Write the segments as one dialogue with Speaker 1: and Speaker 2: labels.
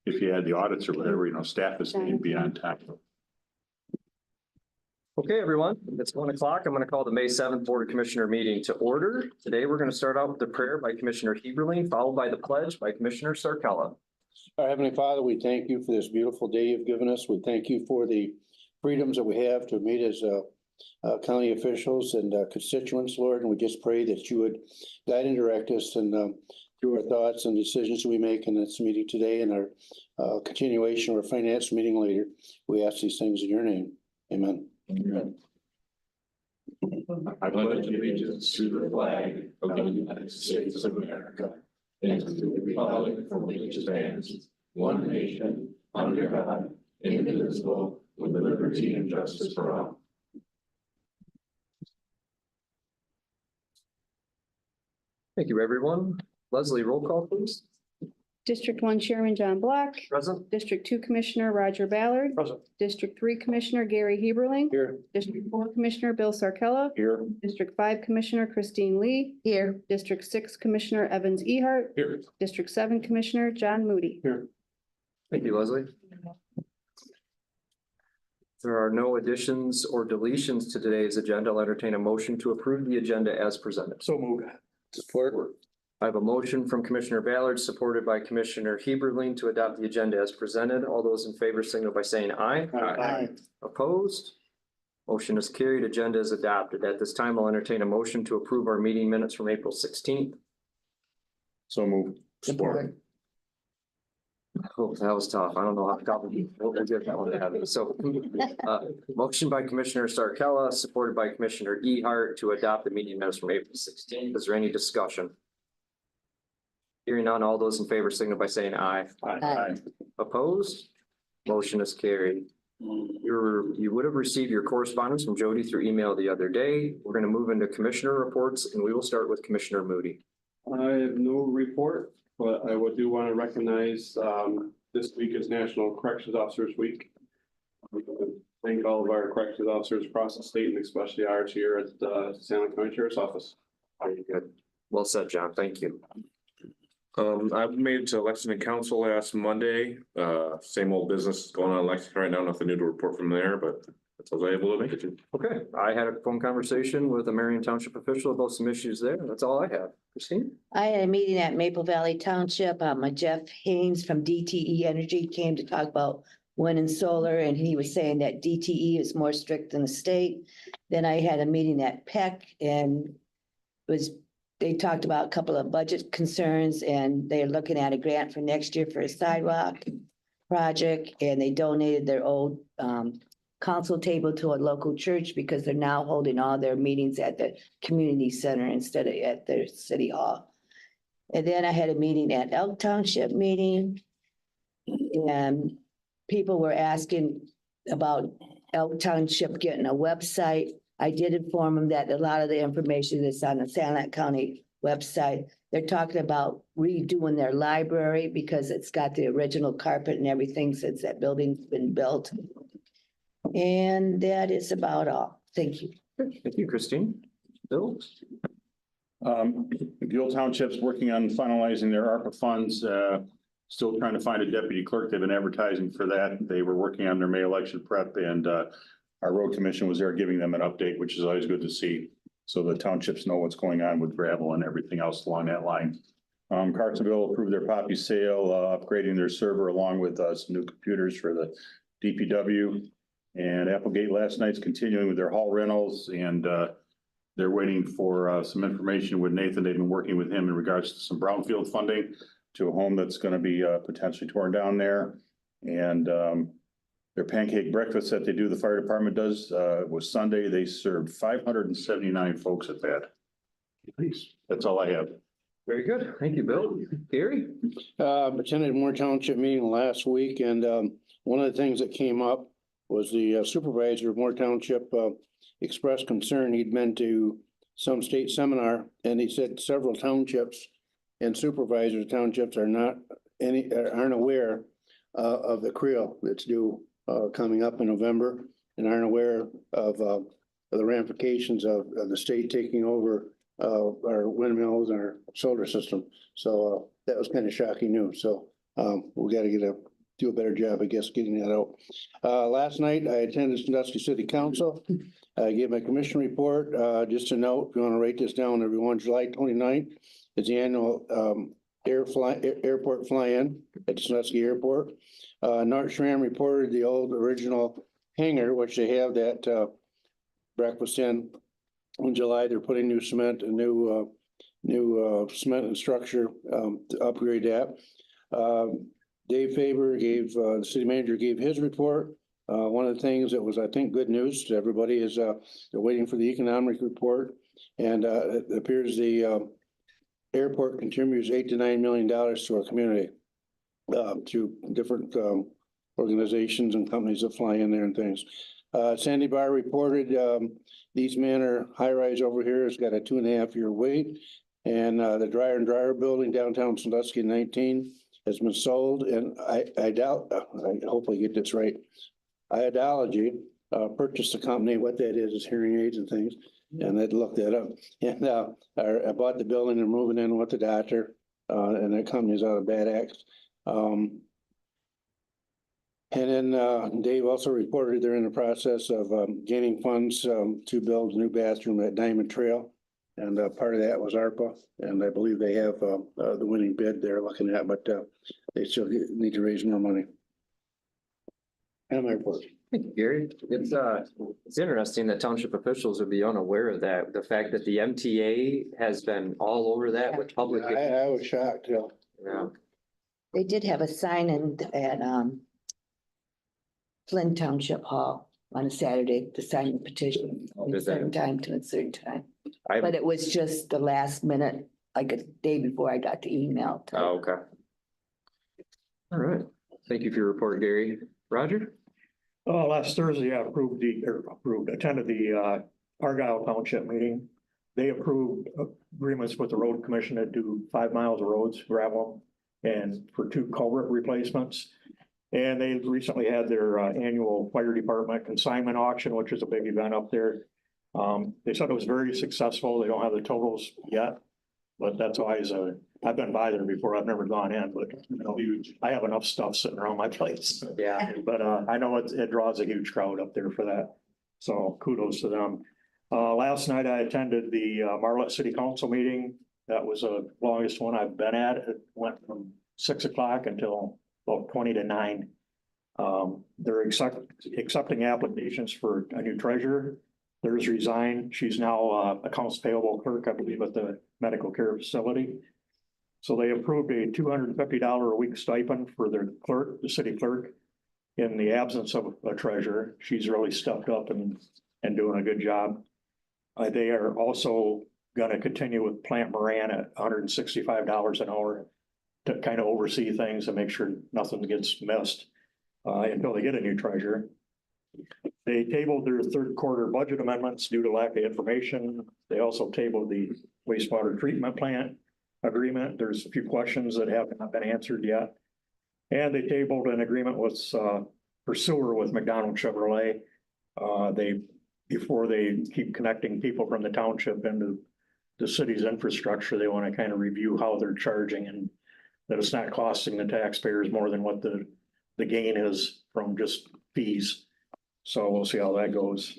Speaker 1: if you had the audits or whatever, staff is going to be on top.
Speaker 2: Okay, everyone, it's 1 o'clock. I'm going to call the May 7th Board of Commissioner meeting to order. Today, we're going to start out with the prayer by Commissioner Heberling, followed by the pledge by Commissioner Sarkella.
Speaker 3: Our Heavenly Father, we thank you for this beautiful day you've given us. We thank you for the freedoms that we have to meet as county officials and constituents, Lord. And we just pray that you would guide and direct us and through our thoughts and decisions we make in this meeting today and our continuation of our finance meeting later. We ask these things in your name. Amen.
Speaker 1: Amen.
Speaker 4: I pledge allegiance to the flag of the United States of America and to the republic for which it stands, one nation, under God, indivisible, with liberty and justice for all.
Speaker 2: Thank you, everyone. Leslie, roll call, please.
Speaker 5: District 1 Chairman John Black.
Speaker 2: Present.
Speaker 5: District 2 Commissioner Roger Ballard.
Speaker 2: Present.
Speaker 5: District 3 Commissioner Gary Heberling.
Speaker 3: Here.
Speaker 5: District 4 Commissioner Bill Sarkella.
Speaker 3: Here.
Speaker 5: District 5 Commissioner Christine Lee. Here. District 6 Commissioner Evans Ehart.
Speaker 1: Here.
Speaker 5: District 7 Commissioner John Moody.
Speaker 3: Here.
Speaker 2: Thank you, Leslie. There are no additions or deletions to today's agenda. I'll entertain a motion to approve the agenda as presented.
Speaker 3: So moved. Support.
Speaker 2: I have a motion from Commissioner Ballard, supported by Commissioner Heberling to adopt the agenda as presented. All those in favor signal by saying aye.
Speaker 3: Aye.
Speaker 2: Opposed? Motion is carried. Agenda is adopted. At this time, I'll entertain a motion to approve our meeting minutes from April 16th.
Speaker 1: So moved.
Speaker 3: Support.
Speaker 2: Oh, that was tough. I don't know how we'll get that one to happen. So, motion by Commissioner Sarkella, supported by Commissioner Ehart to adopt the meeting minutes from April 16th. Is there any discussion? Hearing none, all those in favor signal by saying aye.
Speaker 1: Aye.
Speaker 2: Opposed? Motion is carried. You would have received your correspondence from Jody through email the other day. We're going to move into commissioner reports and we will start with Commissioner Moody.
Speaker 6: I have no report, but I do want to recognize this week is National Corrections Officers Week. Thank all of our corrections officers across the state and especially ours here at the San Luis County Sheriff's Office.
Speaker 2: Very good. Well said, John. Thank you.
Speaker 4: I made it to Lexington Council last Monday. Same old business going on in Lexington right now. Nothing new to report from there, but that's all I was able to make it to.
Speaker 2: Okay, I had a phone conversation with a Marion Township official about some issues there. That's all I have. Christine?
Speaker 7: I had a meeting at Maple Valley Township. Jeff Haynes from DTE Energy came to talk about wind and solar, and he was saying that DTE is more strict than the state. Then I had a meeting at PEC and they talked about a couple of budget concerns, and they're looking at a grant for next year for a sidewalk project, and they donated their old council table to a local church because they're now holding all their meetings at the community center instead of at their city hall. And then I had a meeting at Elk Township meeting, and people were asking about Elk Township getting a website. I did inform them that a lot of the information is on the San Luis County website. They're talking about redoing their library because it's got the original carpet and everything since that building's been built. And that is about all. Thank you.
Speaker 2: Thank you, Christine. Bill?
Speaker 1: Buell Township's working on finalizing their ARPA funds, still trying to find a deputy clerk. They've been advertising for that. They were working on their May election prep, and our road commission was there giving them an update, which is always good to see. So the townships know what's going on with gravel and everything else along that line. Carsonville approved their poppy sale, upgrading their server along with some new computers for the DPW. And Applegate last night's continuing with their hall rentals, and they're waiting for some information with Nathan. They've been working with him in regards to some brownfield funding to a home that's going to be potentially torn down there. And their pancake breakfast that they do, the fire department does, was Sunday. They served 579 folks at that. Please, that's all I have.
Speaker 2: Very good. Thank you, Bill. Gary?
Speaker 3: Attended Moore Township meeting last week, and one of the things that came up was the supervisor of Moore Township expressed concern. He'd been to some state seminar, and he said several townships and supervisors of townships aren't aware of the creel that's due coming up in November, and aren't aware of the ramifications of the state taking over our windmills and our solar system. So that was kind of shocking news. So we got to get a do a better job, I guess, getting that out. Last night I attended Sandusky City Council. I gave my commission report. Just a note, if you want to write this down, everyone, July 29th is the annual airport fly-in at Sandusky Airport. North Shram reported the old original hangar, which they have that breakfast in July. They're putting new cement and new cement and structure to upgrade that. Dave Faber gave, the city manager gave his report. One of the things that was, I think, good news to everybody is they're waiting for the economic report. And it appears the airport contributes $8 to $9 million to our community to different organizations and companies that fly in there and things. Sandy Barr reported these Manor high-rise over here has got a 2.5-year wait. And the Dryer and Dryer building downtown Sandusky 19 has been sold. And I doubt, I hopefully get this right. Iodology purchased the company. What that is hearing aids and things. And I'd look that up. And I bought the building and moving in with the doctor. And that company's out of Bad Axe. And then Dave also reported they're in the process of gaining funds to build a new bathroom at Diamond Trail. And part of that was ARPA, and I believe they have the winning bid they're looking at, but they still need to raise more money. And my report.
Speaker 2: Thank you, Gary. It's interesting that township officials would be unaware of that. The fact that the MTA has been all over that with public.
Speaker 3: I was shocked, yeah.
Speaker 2: Yeah.
Speaker 7: They did have a sign in at Flint Township Hall on a Saturday to sign the petition. At a certain time to a certain time. But it was just the last minute, like a day before I got the email.
Speaker 2: Oh, okay. All right. Thank you for your report, Gary. Roger?
Speaker 8: Last Thursday, I attended the Argyle Township meeting. They approved agreements with the road commission to do 5 miles of roads, gravel, and for 2 culvert replacements. And they recently had their annual fire department consignment auction, which is a big event up there. They said it was very successful. They don't have the totals yet, but that's always I've been by there before. I've never gone in, but you know, I have enough stuff sitting around my place.
Speaker 2: Yeah.
Speaker 8: But I know it draws a huge crowd up there for that. So kudos to them. Last night I attended the Marlette City Council meeting. That was the longest one I've been at. It went from 6 o'clock until about 20 to 9. They're accepting applications for a new treasurer. There's resigned. She's now accounts payable clerk, I believe, at the medical care facility. So they approved a $250 a week stipend for their clerk, the city clerk, in the absence of a treasurer. She's really stepped up and doing a good job. They are also going to continue with Plant Moran at $165 an hour to kind of oversee things and make sure nothing gets missed until they get a new treasurer. They tabled their third quarter budget amendments due to lack of information. They also tabled the wastewater treatment plant agreement. There's a few questions that have not been answered yet. And they tabled an agreement with for sewer with McDonald Chevrolet. Before they keep connecting people from the township into the city's infrastructure, they want to kind of review how they're charging and that it's not costing the taxpayers more than what the gain is from just fees. So we'll see how that goes.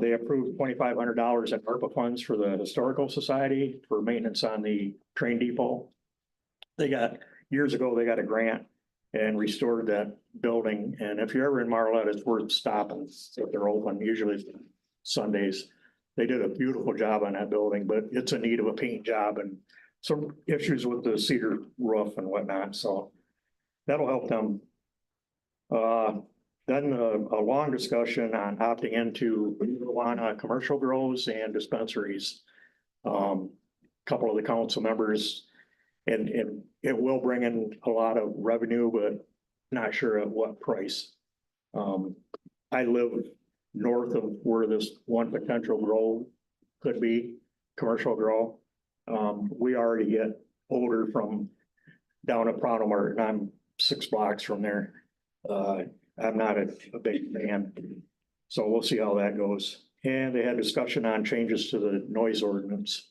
Speaker 8: They approved $2,500 in ARPA funds for the Historical Society for maintenance on the train depot. Years ago, they got a grant and restored that building. And if you're ever in Marlette, it's worth stopping if they're open, usually Sundays. They did a beautiful job on that building, but it's in need of a paint job and some issues with the cedar roof and whatnot. So that'll help them. Then a long discussion on opting into marijuana commercial grows and dispensaries. Couple of the council members, and it will bring in a lot of revenue, but not sure at what price. I live north of where this one potential grow could be, commercial grow. We already get odor from down at Pronto and I'm 6 blocks from there. I'm not a big fan. So we'll see how that goes. And they had discussion on changes to the noise ordinance.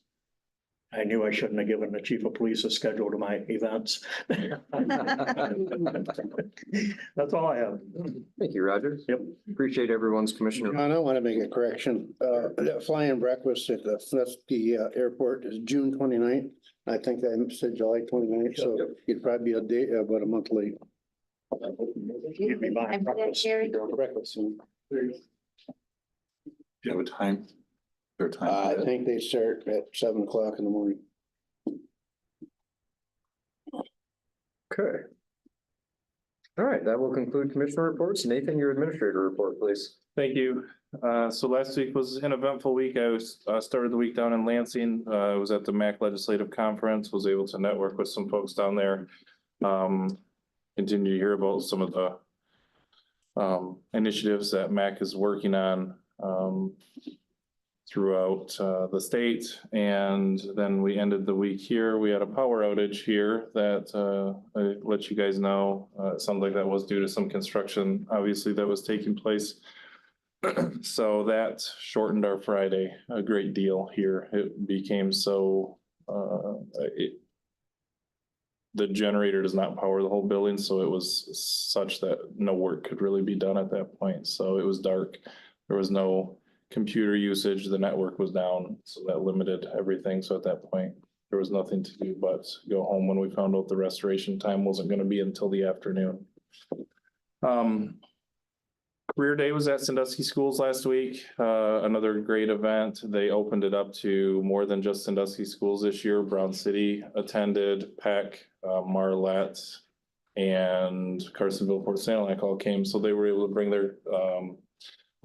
Speaker 8: I knew I shouldn't have given the chief of police a schedule to my events. That's all I have.
Speaker 2: Thank you, Roger.
Speaker 8: Yep.
Speaker 2: Appreciate everyone's commissioner.
Speaker 3: John, I want to make a correction. That fly-in breakfast at the airport is June 29th. I think I said July 29th, so
Speaker 2: Yep.
Speaker 3: it'd probably be a day, about a month late.
Speaker 8: You'd be buying
Speaker 7: I'm
Speaker 8: breakfast.
Speaker 3: Breakfast.
Speaker 1: Do you have a time? Their time?
Speaker 3: I think they start at 7 o'clock in the morning.
Speaker 2: Okay. All right, that will conclude commissioner reports. Nathan, your administrator report, please.
Speaker 9: Thank you. So last week was an eventful week. I started the week down in Lansing. I was at the MAC Legislative Conference, was able to network with some folks down there. Continue to hear about some of the initiatives that MAC is working on throughout the state. And then we ended the week here. We had a power outage here that I let you guys know. It sounds like that was due to some construction, obviously, that was taking place. So that shortened our Friday a great deal here. It became so, the generator does not power the whole building, so it was such that no work could really be done at that point. So it was dark. There was no computer usage. The network was down, so that limited everything. So at that point, there was nothing to do but go home when we found out the restoration time wasn't going to be until the afternoon. Career Day was at Sandusky Schools last week. Another great event. They opened it up to more than just Sandusky Schools this year. Brown City attended, Peck, Marlette, and Carsonville, Port Sanilac all came. So they were able to bring their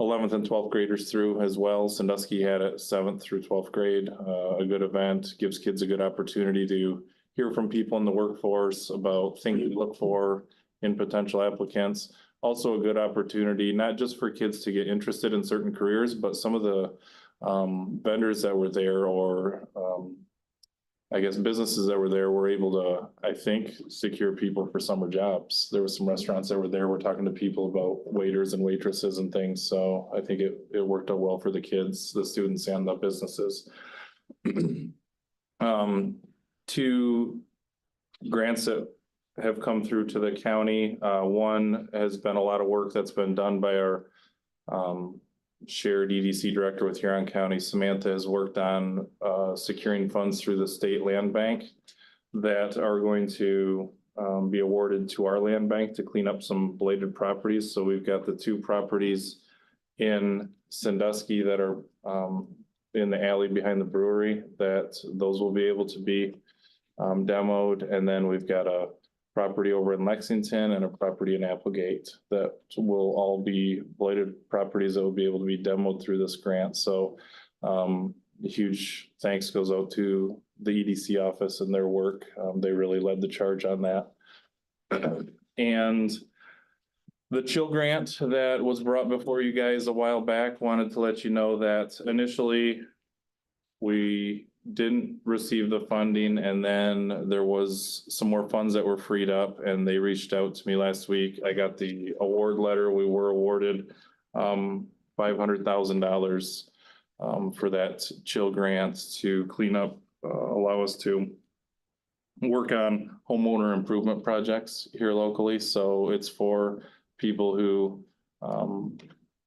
Speaker 9: 11th and 12th graders through as well. Sandusky had it 7th through 12th grade. A good event, gives kids a good opportunity to hear from people in the workforce about things to look for in potential applicants. Also a good opportunity, not just for kids to get interested in certain careers, but some of the vendors that were there, or I guess businesses that were there, were able to, I think, secure people for summer jobs. There were some restaurants that were there. We're talking to people about waiters and waitresses and things. So I think it worked out well for the kids, the students, and the businesses. 2 grants that have come through to the county. One has been a lot of work that's been done by our shared EDC director with Huron County. Samantha has worked on securing funds through the state land bank that are going to be awarded to our land bank to clean up some blighted properties. So we've got the 2 properties in Sandusky that are in the alley behind the brewery, that those will be able to be demoed. And then we've got a property over in Lexington and a property in Applegate that will all be blighted properties that will be able to be demoed through this grant. So a huge thanks goes out to the EDC office and their work. They really led the charge on that. And the chill grant that was brought before you guys a while back, wanted to let you know that initially we didn't receive the funding, and then there was some more funds that were freed up, and they reached out to me last week. I got the award letter. We were awarded $500,000 for that chill grant to clean up, allow us to work on homeowner improvement projects here locally. So it's for people who are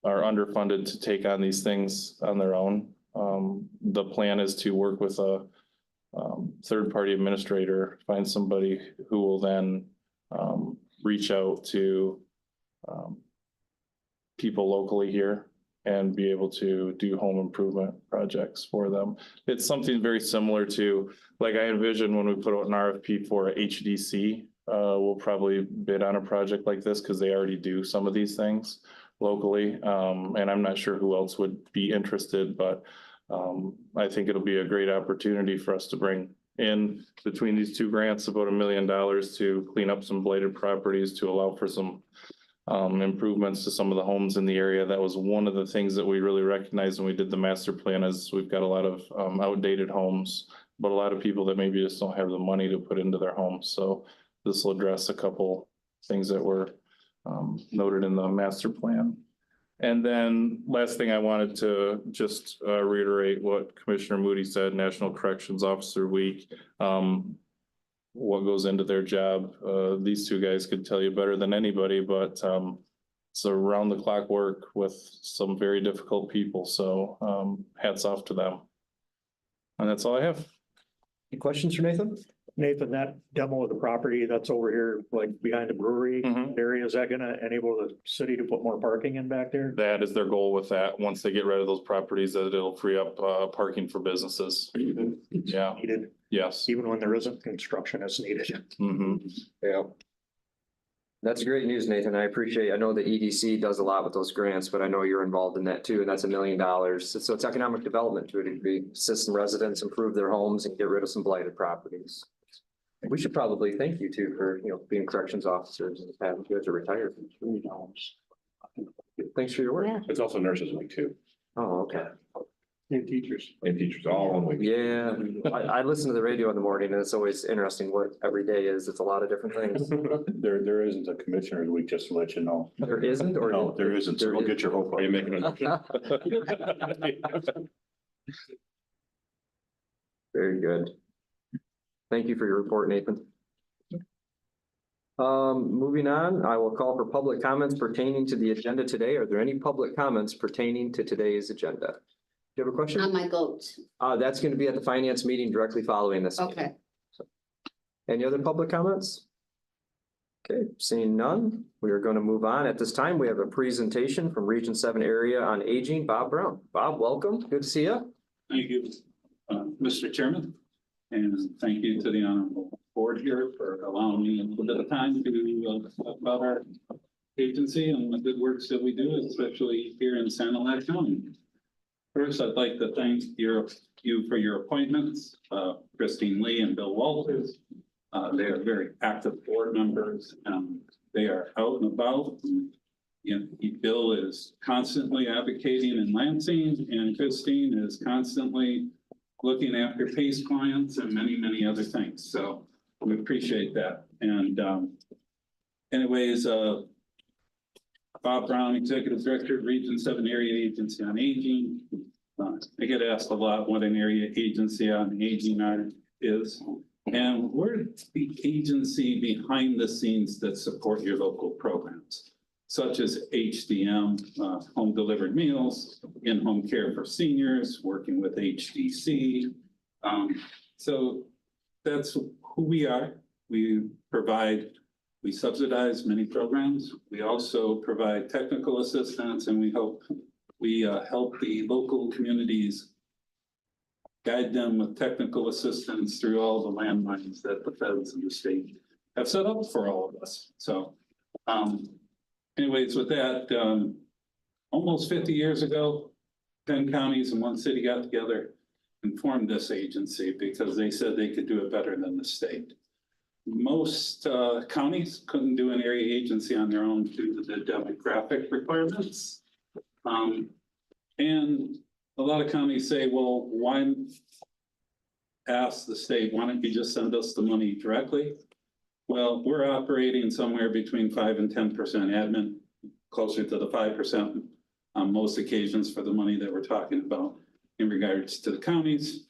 Speaker 9: underfunded to take on these things on their own. The plan is to work with a third-party administrator, find somebody who will then reach out to people locally here and be able to do home improvement projects for them. It's something very similar to, like I envision when we put out an RFP for a HDC, we'll probably bid on a project like this because they already do some of these things locally. And I'm not sure who else would be interested, but I think it'll be a great opportunity for us to bring in between these 2 grants about $1 million to clean up some blighted properties, to allow for some improvements to some of the homes in the area. That was one of the things that we really recognized when we did the master plan, is we've got a lot of outdated homes, but a lot of people that maybe just don't have the money to put into their homes. So this will address a couple things that were noted in the master plan. And then last thing I wanted to just reiterate what Commissioner Moody said, National Corrections Officer Week. What goes into their job, these two guys could tell you better than anybody, but it's around the clock work with some very difficult people, so hats off to them. And that's all I have.
Speaker 2: Any questions for Nathan?
Speaker 8: Nathan, that demo of the property that's over here, like behind the brewery area, is that gonna enable the city to put more parking in back there?
Speaker 9: That is their goal with that. Once they get rid of those properties, that it'll free up parking for businesses. Yeah,
Speaker 8: Needed,
Speaker 9: yes.
Speaker 8: even when there isn't construction that's needed.
Speaker 2: Yeah. That's great news, Nathan. I appreciate, I know the EDC does a lot with those grants, but I know you're involved in that too, and that's $1 million. So it's economic development to a degree, assist some residents improve their homes and get rid of some blighted properties. We should probably thank you too for, being corrections officers and having you guys are retired. Thanks for your work.
Speaker 7: Yeah.
Speaker 4: It's also Nurses Week too,
Speaker 2: Oh, okay.
Speaker 6: And teachers.
Speaker 4: and teachers all one week.
Speaker 2: Yeah, I listen to the radio in the morning and it's always interesting what every day is. It's a lot of different things.
Speaker 1: There isn't a commissioner's week, just to let you know.
Speaker 2: There isn't, or?
Speaker 1: No, there isn't, so we'll get your hope.
Speaker 4: Are you making a
Speaker 2: Very good. Thank you for your report, Nathan. Moving on, I will call for public comments pertaining to the agenda today. Are there any public comments pertaining to today's agenda? Do you have a question?
Speaker 5: On my goat.
Speaker 2: That's going to be at the finance meeting directly following this. meeting.
Speaker 5: Okay.
Speaker 2: Any other public comments? Okay, seeing none, we are going to move on. At this time, we have a presentation from Region 7 Area on Aging, Bob Brown. Bob, welcome. Good to see you.
Speaker 10: Thank you, Mr. Chairman, and thank you to the honorable board here for allowing me a little bit of time to talk about our agency and the good works that we do, especially here in Sanilac County. First, I'd like to thank you for your appointments, Christine Lee and Bill Walters. They are very active board members. They are out and about. Bill is constantly advocating in Lansing, and Christine is constantly looking after PACE clients and many, many other things. So we appreciate that. And anyways, Bob Brown, Executive Director, Region 7 Area Agency on Aging. I get asked a lot what an area agency on aging is. And we're the agency behind the scenes that support your local programs, such as HDM, home delivered meals, in-home care for seniors, working with HDC. So that's who we are. We subsidize many programs. We also provide technical assistance, and we help the local communities, guide them with technical assistance through all the landmines that the feds and the state have set up for all of us. So anyways, with that, almost 50 years ago, 10 counties and one city got together and formed this agency because they said they could do it better than the state. Most counties couldn't do an area agency on their own due to the demographic requirements. And a lot of counties say, well, why ask the state, why don't you just send us the money directly? Well, we're operating somewhere between 5 and 10% admin, closer to the 5% on most occasions for the money that we're talking about in regards to the counties.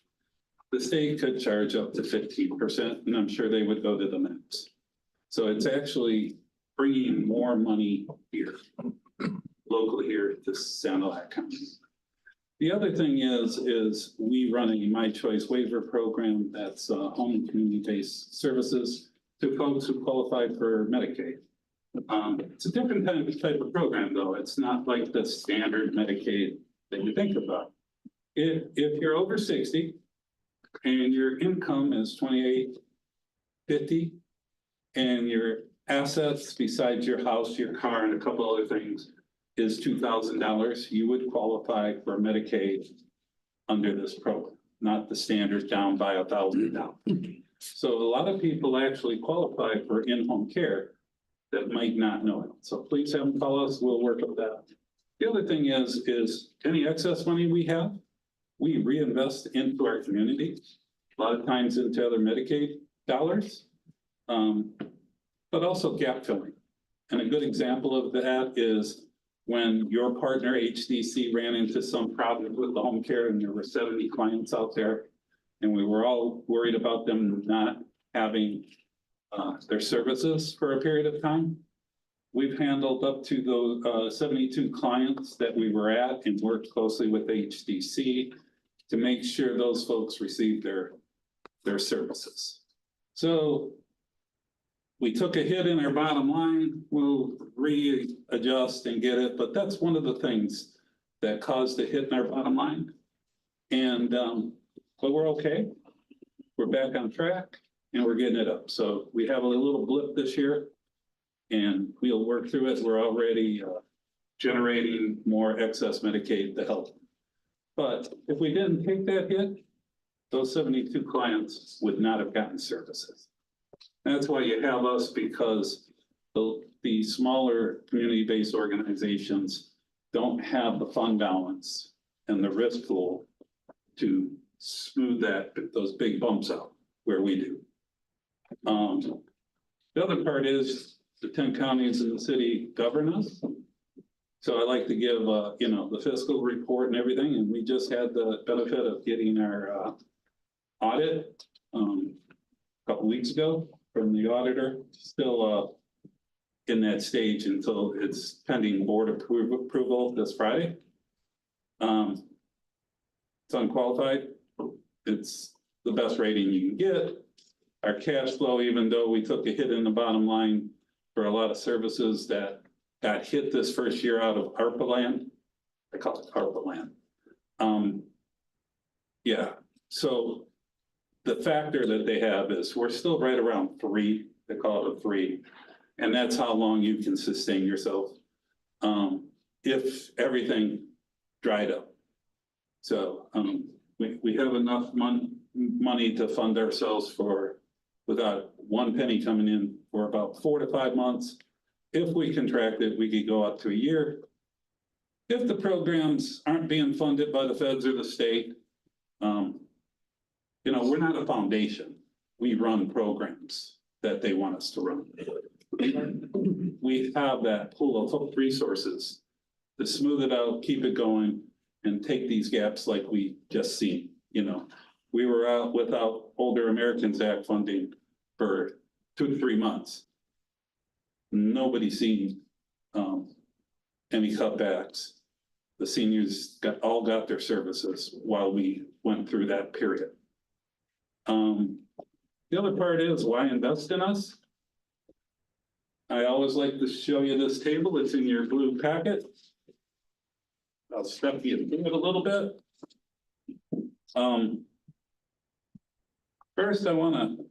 Speaker 10: The state could charge up to 15%, and I'm sure they would go to the max. So it's actually bringing more money here, locally here to Sanilac County. The other thing is we run a My Choice waiver program that's home and community-based services to folks who qualify for Medicaid. It's a different type of program, though. It's not like the standard Medicaid that you think about. If you're over 60 and your income is $28.50 and your assets besides your house, your car, and a couple other things is $2,000, you would qualify for Medicaid under this program, not the standard down by $1,000. So a lot of people actually qualify for in-home care that might not know it. So please have them call us. We'll work with that. The other thing is any excess money we have, we reinvest into our community, a lot of times into other Medicaid dollars, but also gap filling. And a good example of that is when your partner HDC ran into some problem with the home care and there were 70 clients out there. And we were all worried about them not having their services for a period of time. We've handled up to those 72 clients that we were at and worked closely with HDC to make sure those folks receive their services. So we took a hit in our bottom line, we'll readjust and get it, but that's one of the things that caused a hit in our bottom line. And, but we're okay. We're back on track and we're getting it up. So we have a little blip this year and we'll work through it. We're already generating more excess Medicaid to help. But if we didn't take that hit, those 72 clients would not have gotten services. That's why you have us, because the smaller community-based organizations don't have the fund balance and the risk pool to smooth those big bumps out where we do. The other part is the 10 counties in the city govern us. So I like to give, the fiscal report and everything, and we just had the benefit of getting our audit a couple weeks ago from the auditor. Still in that stage until it's pending board approval this Friday. It's unqualified. It's the best rating you can get. Our cash flow, even though we took a hit in the bottom line for a lot of services that got hit this first year out of ARPA land. I call it ARPA land. Yeah, so the factor that they have is we're still right around 3, they call it a 3. And that's how long you can sustain yourself if everything dried up. So we have enough money to fund ourselves without one penny coming in for about 4 to 5 months. If we contract it, we could go up to a year. If the programs aren't being funded by the feds or the state, we're not a foundation. We run programs that they want us to run. We have that pool of resources to smooth it out, keep it going, and take these gaps like we just seen. We were out without Older Americans Act funding for 2 to 3 months. Nobody's seen any cutbacks. The seniors all got their services while we went through that period. The other part is, why invest in us? I always like to show you this table. It's in your blue packet. I'll step you through it a little bit. First, I want to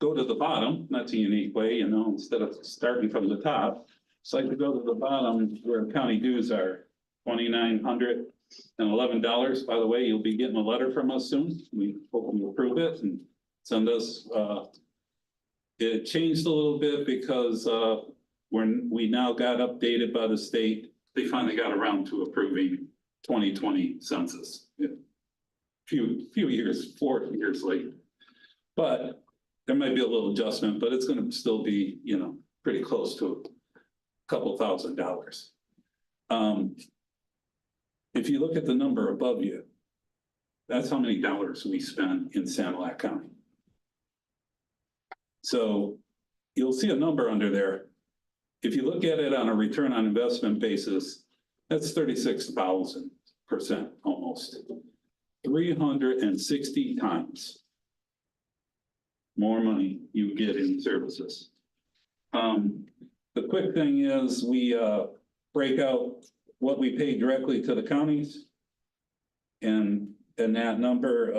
Speaker 10: go to the bottom. That's a unique way, instead of starting from the top. It's like to go to the bottom where county dues are, $2,911. By the way, you'll be getting a letter from us soon. We hope you'll approve it and send us. It changed a little bit because when we now got updated by the state, they finally got around to approving 2020 census. Few years, 4 years late. But there might be a little adjustment, but it's going to still be, pretty close to a couple $1,000s. If you look at the number above you, that's how many dollars we spend in Sanilac County. So you'll see a number under there. If you look at it on a return on investment basis, that's 36,000% almost. 360 times more money you get in services. The quick thing is we break out what we pay directly to the counties. And that number,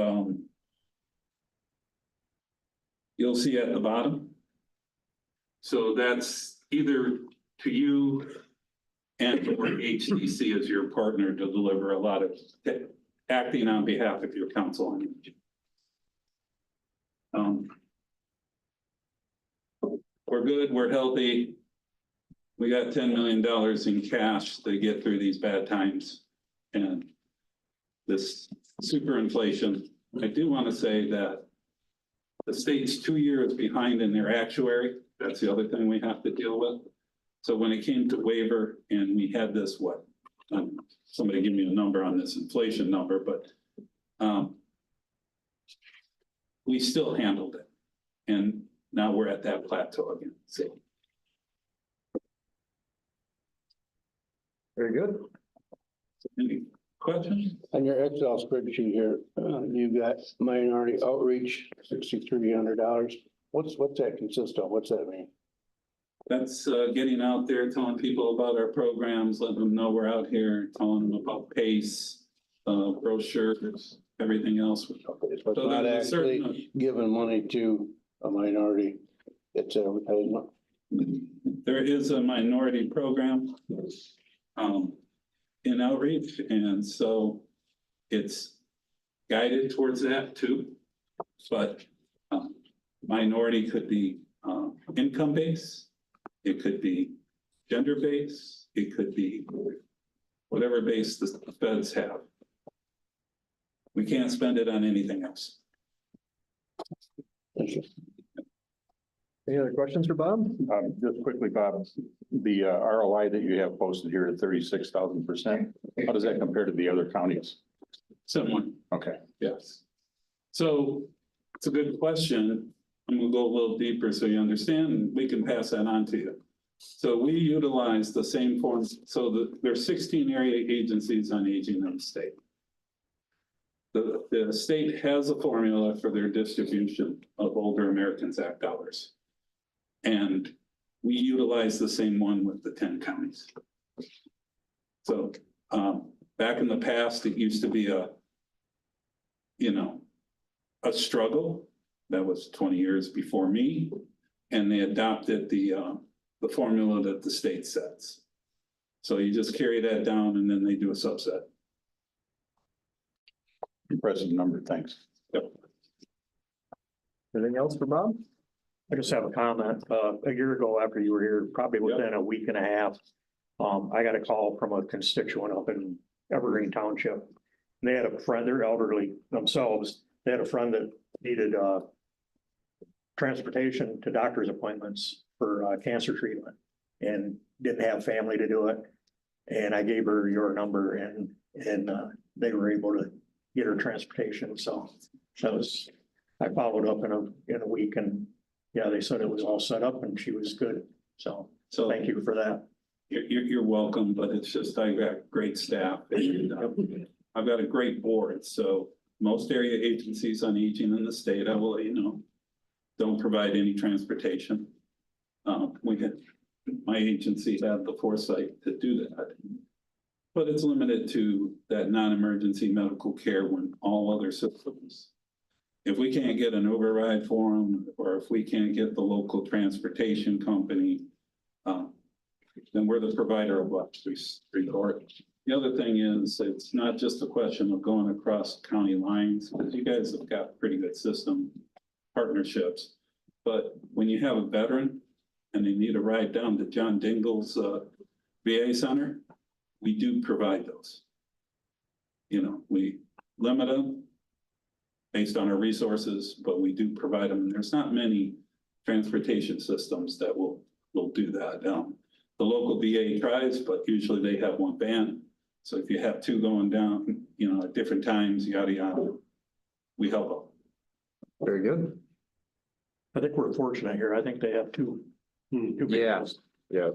Speaker 10: you'll see at the bottom. So that's either to you and or HDC as your partner to deliver a lot of acting on behalf of your council on aging. We're good, we're healthy. We got $10 million in cash to get through these bad times and this super inflation. I do want to say that the state's 2 years behind in their actuary. That's the other thing we have to deal with. So when it came to waiver and we had this, somebody give me a number on this inflation number, but we still handled it. And now we're at that plateau again, so.
Speaker 2: Very good.
Speaker 10: Any questions?
Speaker 3: On your Excel spreadsheet here, you got minority outreach, $6,300. What's that consist of? What's that mean?
Speaker 10: That's getting out there, telling people about our programs, letting them know we're out here, telling them about PACE, brochures, everything else.
Speaker 3: Okay, so it's
Speaker 10: So
Speaker 3: not
Speaker 10: there's a certain-
Speaker 3: actually giving money to a minority. It's advertisement.
Speaker 10: There is a minority program in outreach, and so it's guided towards that too. But minority could be income based, it could be gender based, it could be whatever base the feds have. We can't spend it on anything else.
Speaker 8: Any other questions for Bob?
Speaker 1: Just quickly, Bob, the ROI that you have posted here at 36,000%, how does that compare to the other counties?
Speaker 10: Similar.
Speaker 1: Okay.
Speaker 10: Yes. So it's a good question. I'm gonna go a little deeper so you understand, and we can pass that on to you. So we utilize the same forms. So there's 16 area agencies on aging in the state. The state has a formula for their distribution of Older Americans Act dollars. And we utilize the same one with the 10 counties. So back in the past, it used to be a struggle. That was 20 years before me. And they adopted the formula that the state sets. So you just carry that down and then they do a subset.
Speaker 1: Impressive number, thanks.
Speaker 10: Yep.
Speaker 8: Anything else for Bob? I just have a comment. A year ago, after you were here, probably within a week and a half, I got a call from a constituent up in Evergreen Township. They had a friend, they're elderly themselves. They had a friend that needed transportation to doctor's appointments for cancer treatment and didn't have family to do it. And I gave her your number and they were able to get her transportation. So that was, I followed up in a week and yeah, they said it was all set up and she was good. So thank you for that.
Speaker 10: You're welcome, but it's just, I got great staff. And, I've got a great board. So most area agencies on aging in the state, I will let you know, don't provide any transportation. My agency had the foresight to do that. But it's limited to that non-emergency medical care when all other systems. If we can't get an override for them, or if we can't get the local transportation company, then we're the provider of last resort. The other thing is, it's not just a question of going across county lines, because you guys have got pretty good system partnerships. But when you have a veteran and they need a ride down to John Dingle's VA center, we do provide those. We limit them based on our resources, but we do provide them. And there's not many transportation systems that will do that. The local VA tries, but usually they have one van. So if you have two going down, at different times, yada, yada, we help them.
Speaker 2: Very good.
Speaker 8: I think we're fortunate here. I think they have two.
Speaker 2: Yeah. Yeah.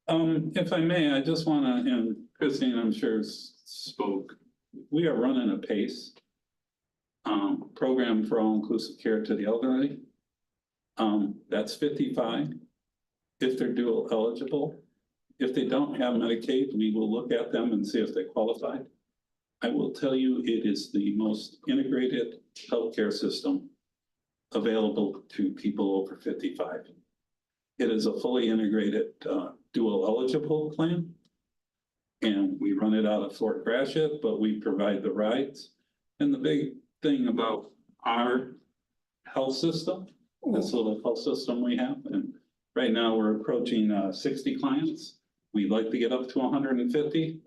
Speaker 10: If I may, I just want to, and Christine, I'm sure spoke, we are running a PACE program for all-inclusive care to the elderly. That's 55 if they're dual eligible. If they don't have Medicaid, we will look at them and see if they qualify. I will tell you, it is the most integrated healthcare system available to people over 55. It is a fully integrated dual eligible plan. And we run it out of Fort Gratiot, but we provide the rides. And the big thing about our health system, this little health system we have, and right now we're approaching 60 clients. We'd like to get up to 150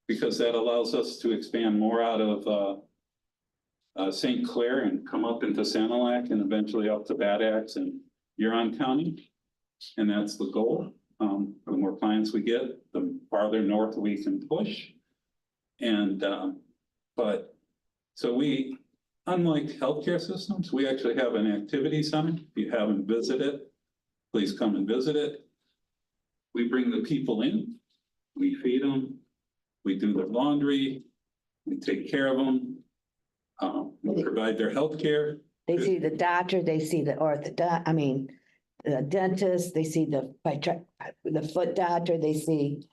Speaker 10: because that allows us to expand more out of St. Clair and come up into Sanilac and eventually up to Bad Axe and Huron County. And that's the goal. The more clients we get, the farther north we can push. And, but, so we, unlike healthcare systems, we actually have an activity center. If you haven't visited, please come and visit it. We bring the people in, we feed them, we do their laundry, we take care of them. We provide their health care.
Speaker 7: They see the doctor, they see the the dentist, they see the foot doctor, they see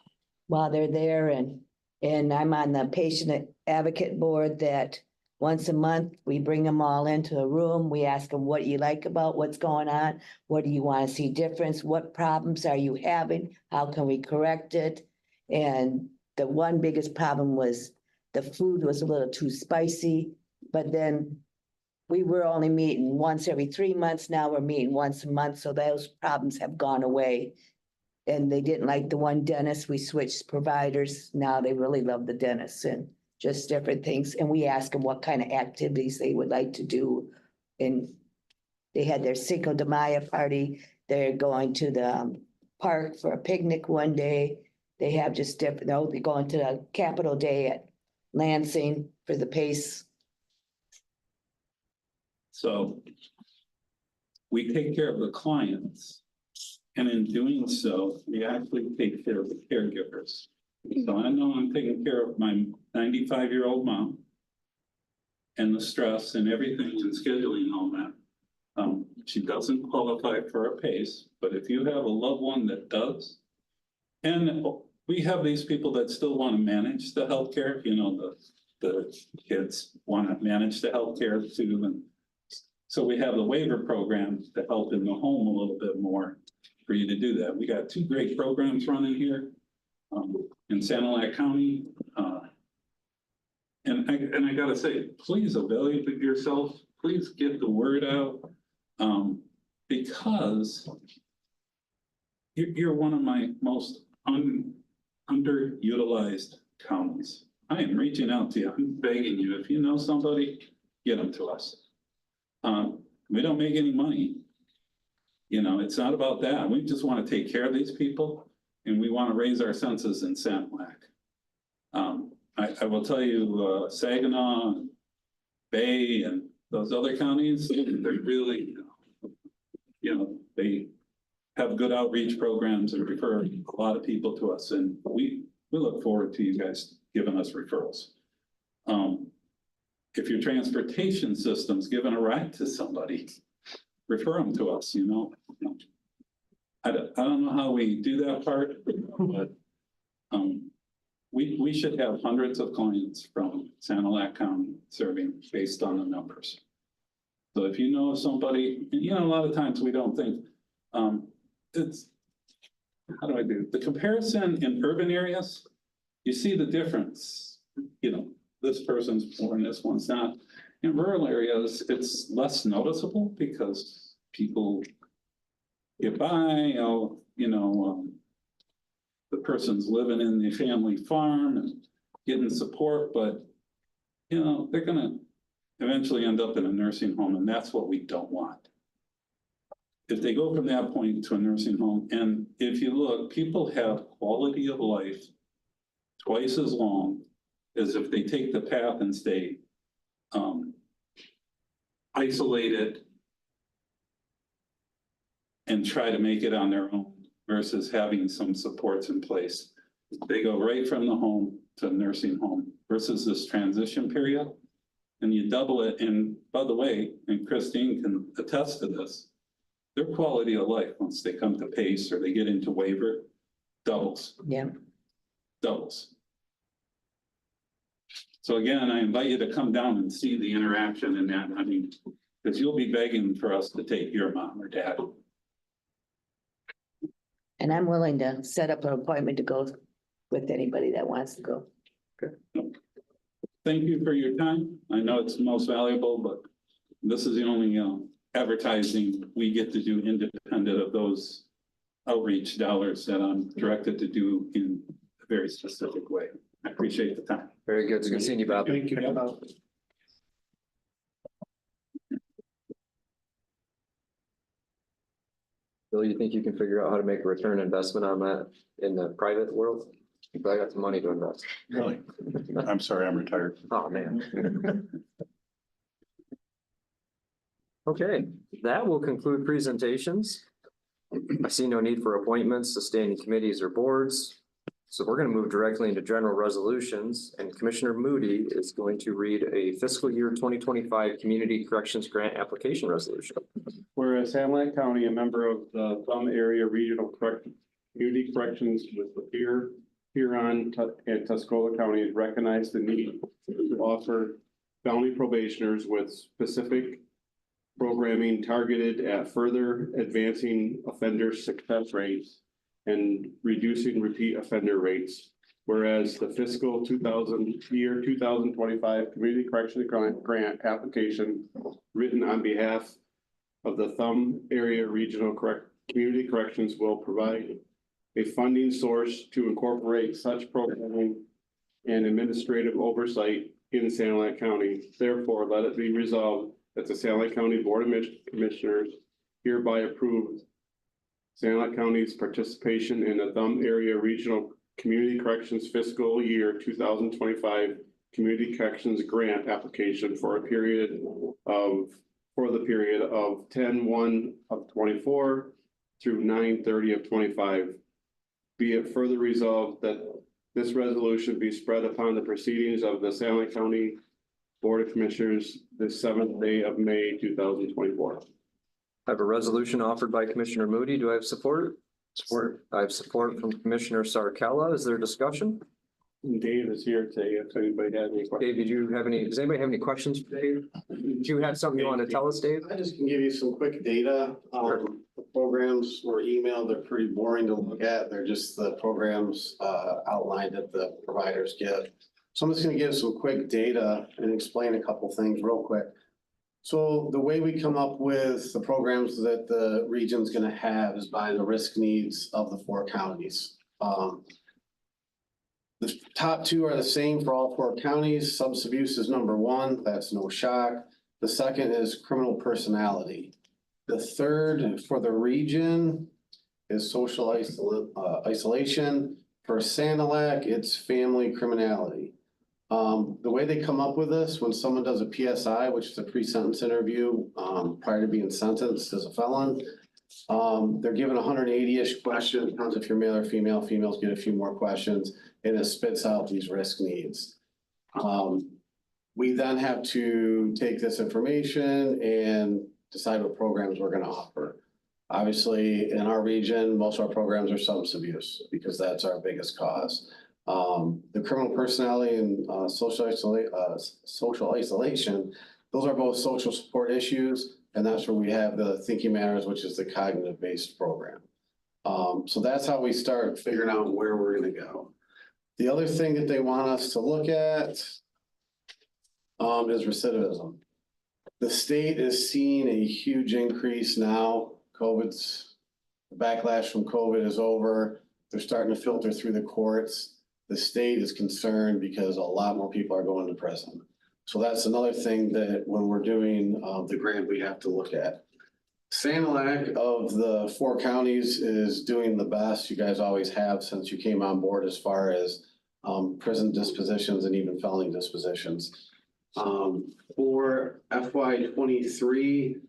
Speaker 7: while they're there, and I'm on the patient advocate board that once a month, we bring them all into a room, we ask them what you like about what's going on, what do you want to see difference, what problems are you having, how can we correct it? And the one biggest problem was the food was a little too spicy, but then we were only meeting once every 3 months. Now we're meeting once a month. So those problems have gone away. And they didn't like the one dentist. We switched providers. Now they really love the dentist and just different things. And we ask them what kind of activities they would like to do. And they had their Cinco de Mayo party. They're going to the park for a picnic one day. They have just different, they're going to the Capitol Day at Lansing for the PACE. So
Speaker 10: We take care of the clients. And in doing so, we actually take care of the caregivers. So I know I'm taking care of my 95-year-old mom and the stress and everything and scheduling all that. She doesn't qualify for a PACE, but if you have a loved one that does, and we have these people that still want to manage the healthcare, the kids want to manage the healthcare too. And so we have the waiver program to help in the home a little bit more for you to do that. We got 2 great programs running here in Sanilac County. And I gotta say, please evaluate yourself. Please get the word out because you're one of my most underutilized counties. I am reaching out to you. I'm begging you. If you know somebody, get them to us. We don't make any money. It's not about that. We just want to take care of these people and we want to raise our census in Sanilac. I will tell you, Saginaw, Bay, and those other counties, they're really, they have good outreach programs and refer a lot of people to us. And we look forward to you guys giving us referrals. If your transportation system's giving a ride to somebody, refer them to us, I don't know how we do that part, but we should have hundreds of clients from Sanilac County serving based on the numbers. So if you know somebody, a lot of times we don't think, it's, how do I do? The comparison in urban areas, you see the difference, this person's poor and this one's not. In rural areas, it's less noticeable because people get by, the person's living in the family farm and getting support, but, they're gonna eventually end up in a nursing home, and that's what we don't want. If they go from that point to a nursing home, and if you look, people have quality of life twice as long as if they take the path and stay isolated and try to make it on their own versus having some supports in place. They go right from the home to a nursing home versus this transition period. And you double it. And by the way, and Christine can attest to this, their quality of life once they come to PACE or they get into waiver doubles.
Speaker 7: Yeah.
Speaker 10: Doubles. So again, I invite you to come down and see the interaction in that. Because you'll be begging for us to take your mom or dad.
Speaker 7: And I'm willing to set up an appointment to go with anybody that wants to go.
Speaker 10: Thank you for your time. I know it's most valuable, but this is the only advertising we get to do independent of those outreach dollars that I'm directed to do in a very specific way. I appreciate the time.
Speaker 2: Very good. It's good seeing you, Bob.
Speaker 6: Thank you.
Speaker 2: Bill, you think you can figure out how to make a return investment on that in the private world? You probably got some money to invest.
Speaker 1: Really? I'm sorry, I'm retired.
Speaker 2: Oh, man. Okay, that will conclude presentations. I see no need for appointments to standing committees or boards. So we're going to move directly into general resolutions, and Commissioner Moody is going to read a fiscal year 2025 Community Corrections Grant Application Resolution.
Speaker 6: Whereas Sanilac County, a member of the Thumb Area Regional Community Corrections with Lapeer, Huron, and Tuscola counties recognize the need to offer felony probationers with specific programming targeted at further advancing offender success rates and reducing repeat offender rates. Whereas the fiscal 2025 Community Corrections Grant application written on behalf of the Thumb Area Regional Community Corrections will provide a funding source to incorporate such programming and administrative oversight in Sanilac County. Therefore, let it be resolved that the Sanilac County Board of Commissioners hereby approve Sanilac County's participation in the Thumb Area Regional Community Corrections Fiscal Year 2025 Community Corrections Grant application for the period of 10/1 of 24 through 9/30 of 25. Be it further resolved that this resolution be spread upon the proceedings of the Sanilac County Board of Commissioners this 7th day of May 2024.
Speaker 2: I have a resolution offered by Commissioner Moody. Do I have support? Support. I have support from Commissioner Sarcella. Is there discussion?
Speaker 6: And Dave is here today if anybody had any questions.
Speaker 2: Dave, does anybody have any questions for Dave? Do you have something you want to tell us, Dave?
Speaker 11: I just can give you some quick data. The programs were emailed. They're pretty boring to look at. They're just the programs outlined that the providers give. So I'm just going to give some quick data and explain a couple things real quick. So the way we come up with the programs that the region's going to have is by the risk needs of the 4 counties. The top 2 are the same for all 4 counties. Substance abuse is number 1. That's no shock. The second is criminal personality. The third for the region is social isolation. For Sanilac, it's family criminality. The way they come up with this, when someone does a PSI, which is a pre-sentence interview, prior to being sentenced as a felon, they're given 180-ish questions. Depends if you're male or female. Females get a few more questions, and it spits out these risk needs. We then have to take this information and decide what programs we're going to offer. Obviously, in our region, most of our programs are substance abuse because that's our biggest cause. The criminal personality and social isolation, those are both social support issues, and that's where we have the Thinking Matters, which is the cognitive-based program. So that's how we start figuring out where we're going to go. The other thing that they want us to look at is recidivism. The state is seeing a huge increase now. The backlash from COVID is over. They're starting to filter through the courts. The state is concerned because a lot more people are going to prison. So that's another thing that when we're doing the grant, we have to look at. Sanilac of the 4 counties is doing the best. You guys always have since you came on board as far as prison dispositions and even felony dispositions. For FY23,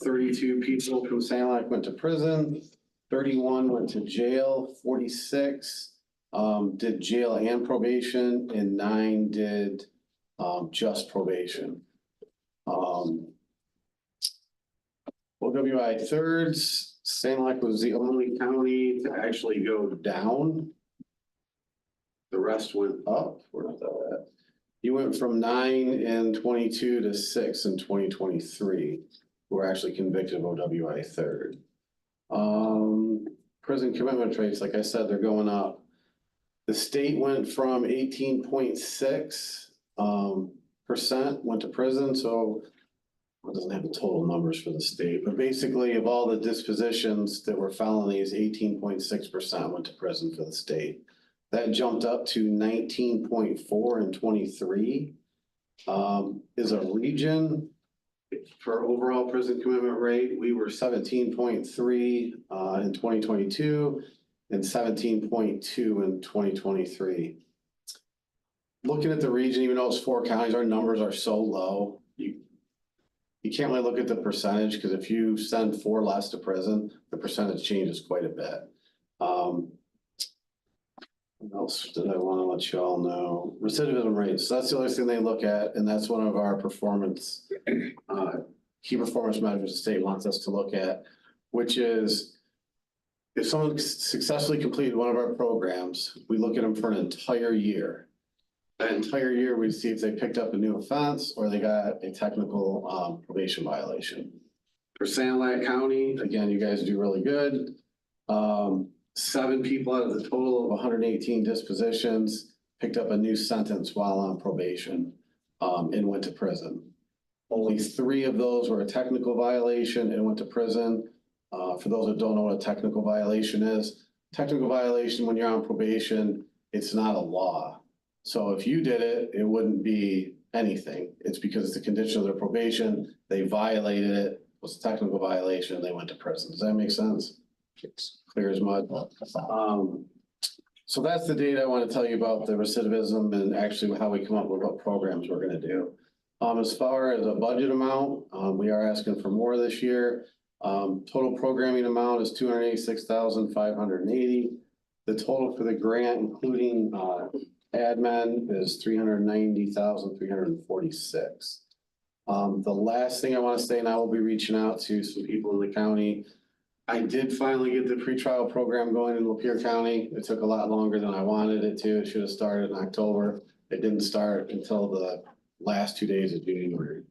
Speaker 11: 32 people from Sanilac went to prison, 31 went to jail, 46 did jail and probation, and 9 did just probation. OWI thirds, Sanilac was the only county to actually go down. The rest went up. Where did that at? You went from 9 in 22 to 6 in 2023, who were actually convicted of OWI third. Prison commitment rates, like I said, they're going up. The state went from 18.6% went to prison. So it doesn't have the total numbers for the state, but basically of all the dispositions that were felonies, 18.6% went to prison for the state. That jumped up to 19.4 in 23. Is a region, For overall prison commitment rate, we were 17.3 in 2022 and 17.2 in 2023. Looking at the region, even though it's 4 counties, our numbers are so low. You can't really look at the percentage, because if you send 4 less to prison, the percentage changes quite a bit. What else did I want to let you all know? Recidivism rates, that's the other thing they look at, and that's one of our performance, key performance measures the state wants us to look at, which is if someone successfully completed one of our programs, we look at them for an entire year. That entire year, we see if they picked up a new offense or they got a technical probation violation. For Sanilac County, again, you guys do really good. 7 people out of the total of 118 dispositions picked up a new sentence while on probation and went to prison. Only 3 of those were a technical violation and went to prison. For those that don't know what a technical violation is, technical violation when you're on probation, it's not a law. So if you did it, it wouldn't be anything. It's because it's a condition of their probation, they violated it, it was a technical violation, they went to prison. Does that make sense? Clear as mud. So that's the data I want to tell you about the recidivism and actually how we come up with what programs we're going to do. As far as a budget amount, we are asking for more this year. Total programming amount is $286,580. The total for the grant, including admin, is $390,346. The last thing I want to say, and I will be reaching out to some people in the county. I did finally get the pretrial program going in Lapeer County. It took a lot longer than I wanted it to. It should have started in October. It didn't start until the last 2 days of January.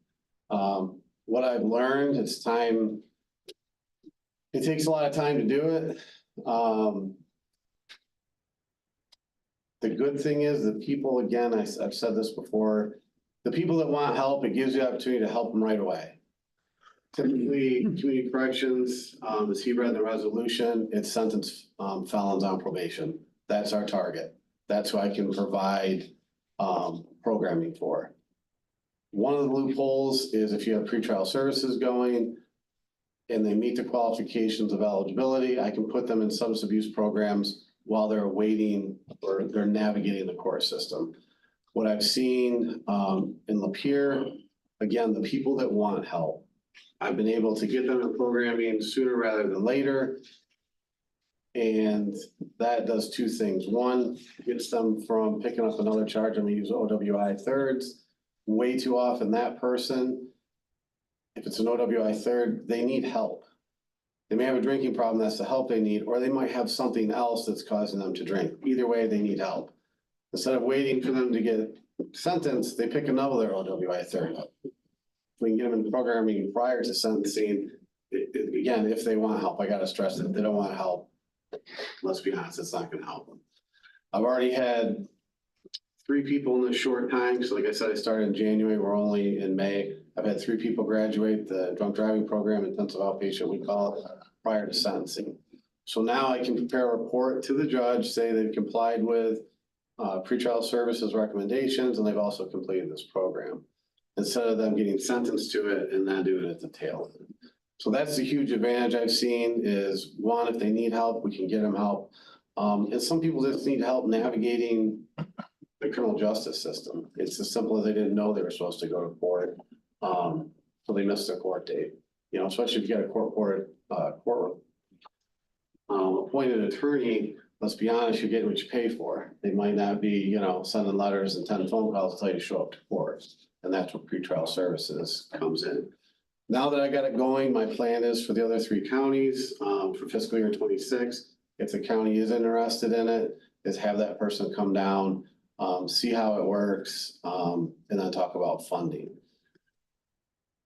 Speaker 11: What I've learned, it's time. It takes a lot of time to do it. The good thing is the people, again, I've said this before, the people that want help, it gives you the opportunity to help them right away. Typically, community corrections, as he read the resolution, it's sentence felons on probation. That's our target. That's who I can provide programming for. One of the loopholes is if you have pretrial services going and they meet the qualifications of eligibility, I can put them in substance abuse programs while they're waiting or they're navigating the court system. What I've seen in Lapeer, again, the people that want help, I've been able to get them in programming sooner rather than later. And that does 2 things. One, gets them from picking up another charge. I'm gonna use OWI thirds. Way too often that person, if it's an OWI third, they need help. They may have a drinking problem, that's the help they need, or they might have something else that's causing them to drink. Either way, they need help. Instead of waiting for them to get sentenced, they pick another OWI third up. We can get them in programming prior to sentencing. Again, if they want help, I gotta stress that if they don't want help, let's be honest, it's not gonna help them. I've already had 3 people in this short time. So like I said, I started in January, we're only in May. I've had 3 people graduate the drunk driving program, intensive outpatient, we call it, prior to sentencing. So now I can prepare a report to the judge, say they've complied with pretrial services recommendations, and they've also completed this program, instead of them getting sentenced to it and then doing it at the tail end. So that's the huge advantage I've seen is, one, if they need help, we can get them help. And some people just need help navigating the criminal justice system. It's as simple as they didn't know they were supposed to go to court. So they missed their court date, you know, especially if you got a court appointed attorney. Let's be honest, you're getting what you pay for. They might not be, you know, sending letters and 10 phone calls to tell you to show up to court. And that's what pretrial services comes in. Now that I got it going, my plan is for the other 3 counties for fiscal year 26. If the county is interested in it, is have that person come down, see how it works, and then talk about funding.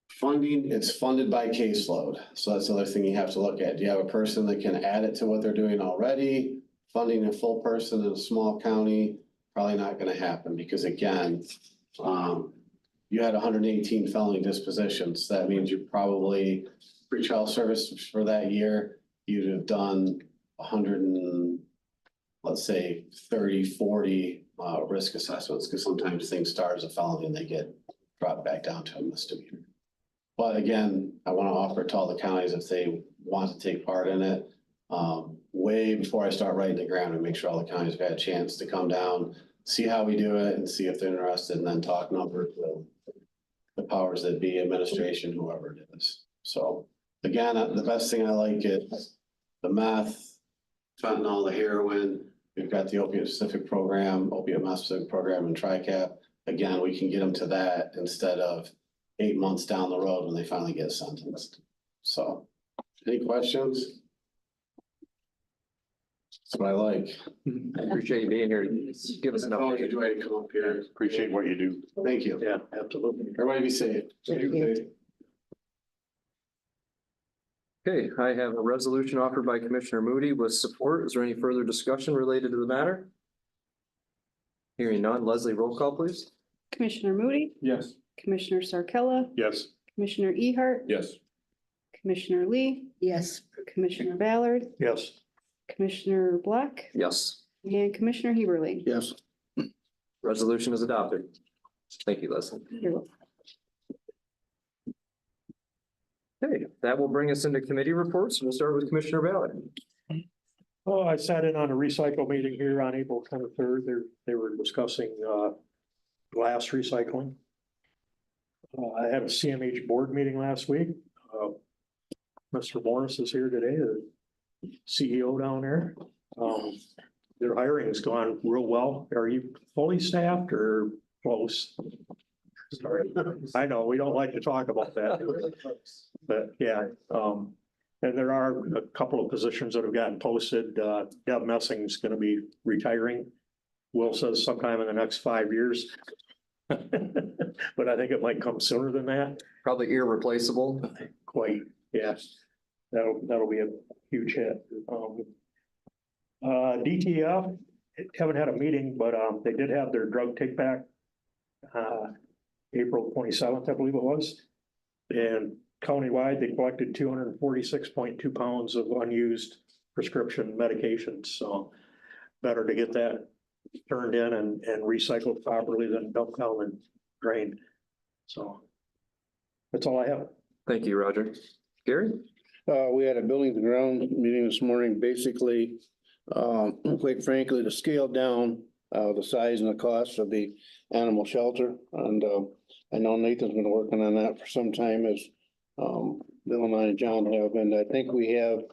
Speaker 11: Funding, it's funded by caseload. So that's the other thing you have to look at. Do you have a person that can add it to what they're doing already? Funding a full person in a small county, probably not going to happen because again, you had 118 felony dispositions. That means you probably, pretrial service for that year, you'd have done 100 and let's say 30, 40 risk assessments, because sometimes things start as a felony and they get dropped back down to a misdemeanor. But again, I want to offer it to all the counties if they want to take part in it. Way before I start writing the grant, and make sure all the counties have had a chance to come down, see how we do it and see if they're interested, and then talk numbers with the powers that be, administration, whoever it is. So again, the best thing I like is the meth, fentanyl, the heroin. We've got the opiate specific program, opiate meth specific program, and TRICAP. Again, we can get them to that instead of 8 months down the road when they finally get sentenced. So, any questions? That's what I like.
Speaker 2: I appreciate you being here. Give us an
Speaker 11: Always
Speaker 2: update.
Speaker 11: enjoy to come up here.
Speaker 1: Appreciate what you do.
Speaker 11: Thank you.
Speaker 8: Yeah, absolutely.
Speaker 11: Everybody be safe.
Speaker 7: Thank you.
Speaker 2: Okay, I have a resolution offered by Commissioner Moody with support. Is there any further discussion related to the matter? Hearing none. Leslie, roll call, please.
Speaker 5: Commissioner Moody,
Speaker 6: Yes.
Speaker 5: Commissioner Sarcella,
Speaker 1: Yes.
Speaker 5: Commissioner Ehart,
Speaker 9: Yes.
Speaker 5: Commissioner Lee,
Speaker 7: Yes.
Speaker 5: Commissioner Ballard,
Speaker 8: Yes.
Speaker 5: Commissioner Black,
Speaker 2: Yes,
Speaker 5: and Commissioner Heberly.
Speaker 3: Yes.
Speaker 2: resolution is adopted. Thank you, Leslie.
Speaker 5: You're welcome.
Speaker 2: Okay, that will bring us into committee reports. We'll start with Commissioner Ballard.
Speaker 8: Oh, I sat in on a recycle meeting here on April 23rd. They were discussing glass recycling. I had a CMH board meeting last week. Mr. Morris is here today, the CEO down there. Their hiring has gone real well. Are you fully staffed or close? Sorry, I know, we don't like to talk about that. But yeah, and there are a couple of positions that have gotten posted. Deb Messing's gonna be retiring. Will says sometime in the next 5 years. But I think it might come sooner than that.
Speaker 2: Probably irreplaceable.
Speaker 8: Quite, yes. That'll be a huge hit. DTF, haven't had a meeting, but they did have their drug take back. April 27th, I believe it was. And countywide, they collected 246.2 pounds of unused prescription medications, so better to get that turned in and recycled properly than dumped down and drained. So that's all I have.
Speaker 2: Thank you, Roger. Gary?
Speaker 3: We had a buildings and grounds meeting this morning, basically, quite frankly, to scale down the size and the cost of the animal shelter. And I know Nathan's been working on that for some time, as Bill and I and John have, and I think we have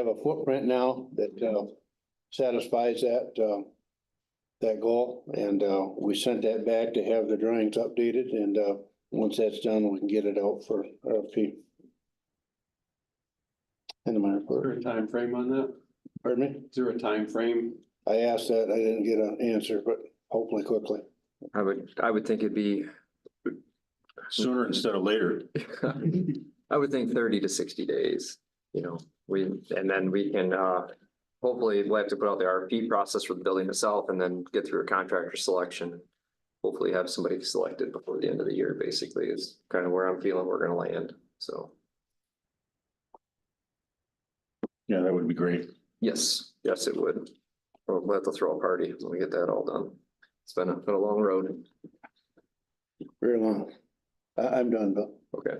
Speaker 3: a footprint now that satisfies that goal. And we sent that back to have the drawings updated, and once that's done, we can get it out for RFP. End of my
Speaker 6: Is there
Speaker 3: report.
Speaker 6: a time frame on that?
Speaker 3: Pardon me?
Speaker 6: Is there a time frame?
Speaker 3: I asked that, I didn't get an answer, but hopefully quickly.
Speaker 2: I would think it'd be,
Speaker 1: Sooner instead of later.
Speaker 2: I would think 30 to 60 days, you know, and then we can, hopefully we'll have to put out the RFP process for the building itself and then get through a contractor selection. Hopefully have somebody selected before the end of the year, basically, is kind of where I'm feeling we're gonna land, so.
Speaker 1: Yeah, that would be great.
Speaker 2: Yes, it would. We'll have to throw a party when we get that all done. It's been a long road.
Speaker 3: Very long. I'm done, Bill.
Speaker 2: Okay.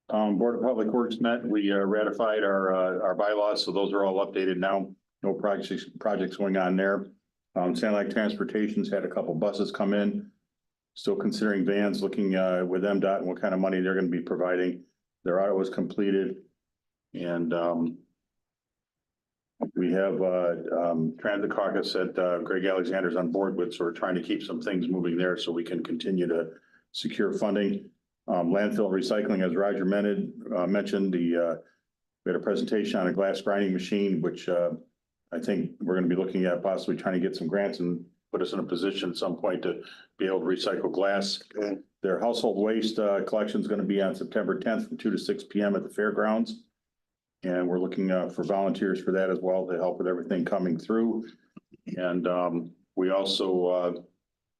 Speaker 1: Board of Public Works met, we ratified our bylaws, so those are all updated now. No projects going on there. Sand Lake Transportation's had a couple buses come in. Still considering vans, looking with MDOT and what kind of money they're gonna be providing. Their audit was completed. And we have Transit Caucus that Greg Alexander's on board with, so we're trying to keep some things moving there so we can continue to secure funding. Landfill recycling, as Roger mentioned, we had a presentation on a glass grinding machine, which I think we're gonna be looking at possibly trying to get some grants and put us in a position at some point to be able to recycle glass.
Speaker 3: Okay.
Speaker 1: Their household waste collection is gonna be on September 10th from 2 to 6 p.m. at the fairgrounds. And we're looking for volunteers for that as well to help with everything coming through. And we also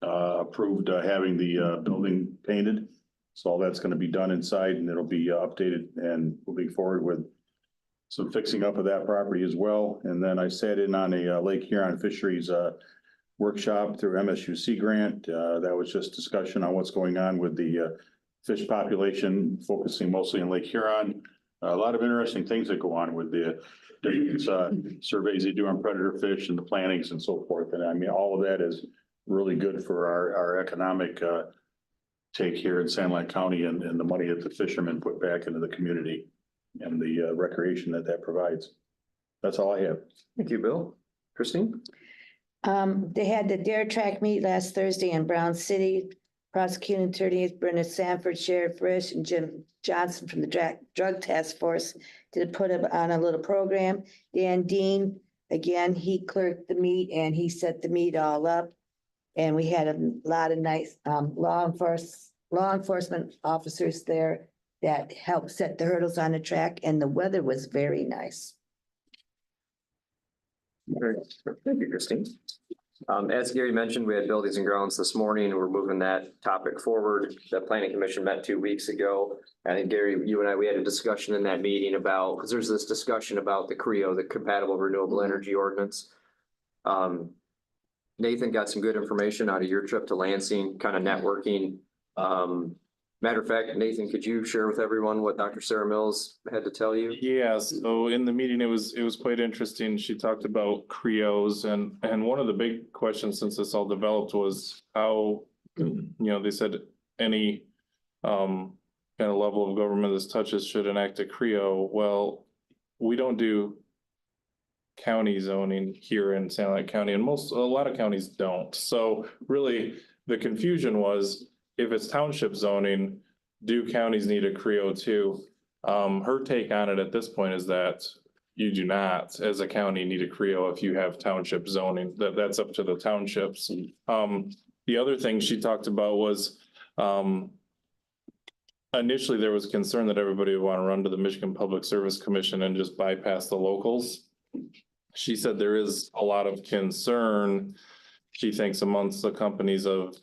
Speaker 1: approved having the building painted. So all that's going to be done inside, and it'll be updated and moving forward with some fixing up of that property as well. And then I sat in on a Lake Huron Fisheries workshop through MSUC grant. That was just discussion on what's going on with the fish population, focusing mostly on Lake Huron. A lot of interesting things that go on with the different surveys they do on predator fish and the plantings and so forth. And I mean, all of that is really good for our economic take here in San Juan County and the money that the fishermen put back into the community and the recreation that provides. That's all I have.
Speaker 2: Thank you, Bill. Christine?
Speaker 7: They had the Dare Track meet last Thursday in Brown City. Prosecuting attorney Brenda Sanford, Sheriff Risch, and Jim Johnson from the Drug Task Force did put up on a little program. Dan Dean, again, he clerked the meet and he set the meet all up. And we had a lot of nice law enforcement officers there that helped set the hurdles on the track, and the weather was very nice.
Speaker 2: Thank you, Christine. As Gary mentioned, we had buildings and grounds this morning. We're moving that topic forward. The planning commission met 2 weeks ago. I think Gary, you and I, we had a discussion in that meeting about, because there's this discussion about the CREO, the Compatible Renewable Energy Ordinance. Nathan got some good information out of your trip to Lansing, kind of networking. Matter of fact, Nathan, could you share with everyone what Dr. Sarah Mills had to tell you?
Speaker 9: Yeah, so in the meeting, it was quite interesting. She talked about CREOs and one of the big questions since this all developed was how, they said any kind of level of government this touches should enact a CREO. Well, we don't do county zoning here in San Luis County, and a lot of counties don't. So really, the confusion was, if it's township zoning, do counties need a CREO too? Her take on it at this point is that you do not, as a county, need a CREO if you have township zoning. That's up to the townships. The other thing she talked about was, initially there was concern that everybody would want to run to the Michigan Public Service Commission and just bypass the locals. She said there is a lot of concern, she thinks, amongst the companies of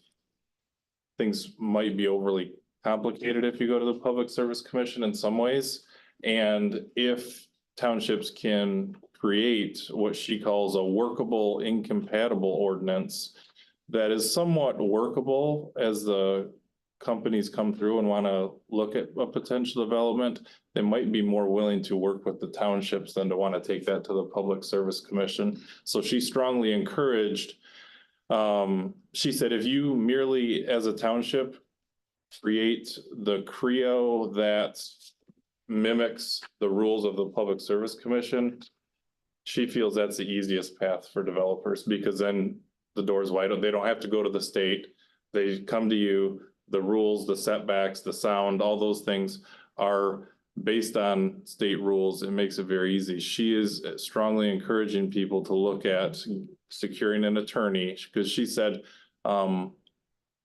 Speaker 9: things might be overly complicated if you go to the Public Service Commission in some ways. And if townships can create what she calls a workable, incompatible ordinance that is somewhat workable as the companies come through and want to look at a potential development, they might be more willing to work with the townships than to want to take that to the Public Service Commission. So she strongly encouraged, she said, if you merely as a township create the CREO that mimics the rules of the Public Service Commission, she feels that's the easiest path for developers, because then the door's wide open. They don't have to go to the state. They come to you. The rules, the setbacks, the sound, all those things are based on state rules. It makes it very easy. She is strongly encouraging people to look at securing an attorney, because she said,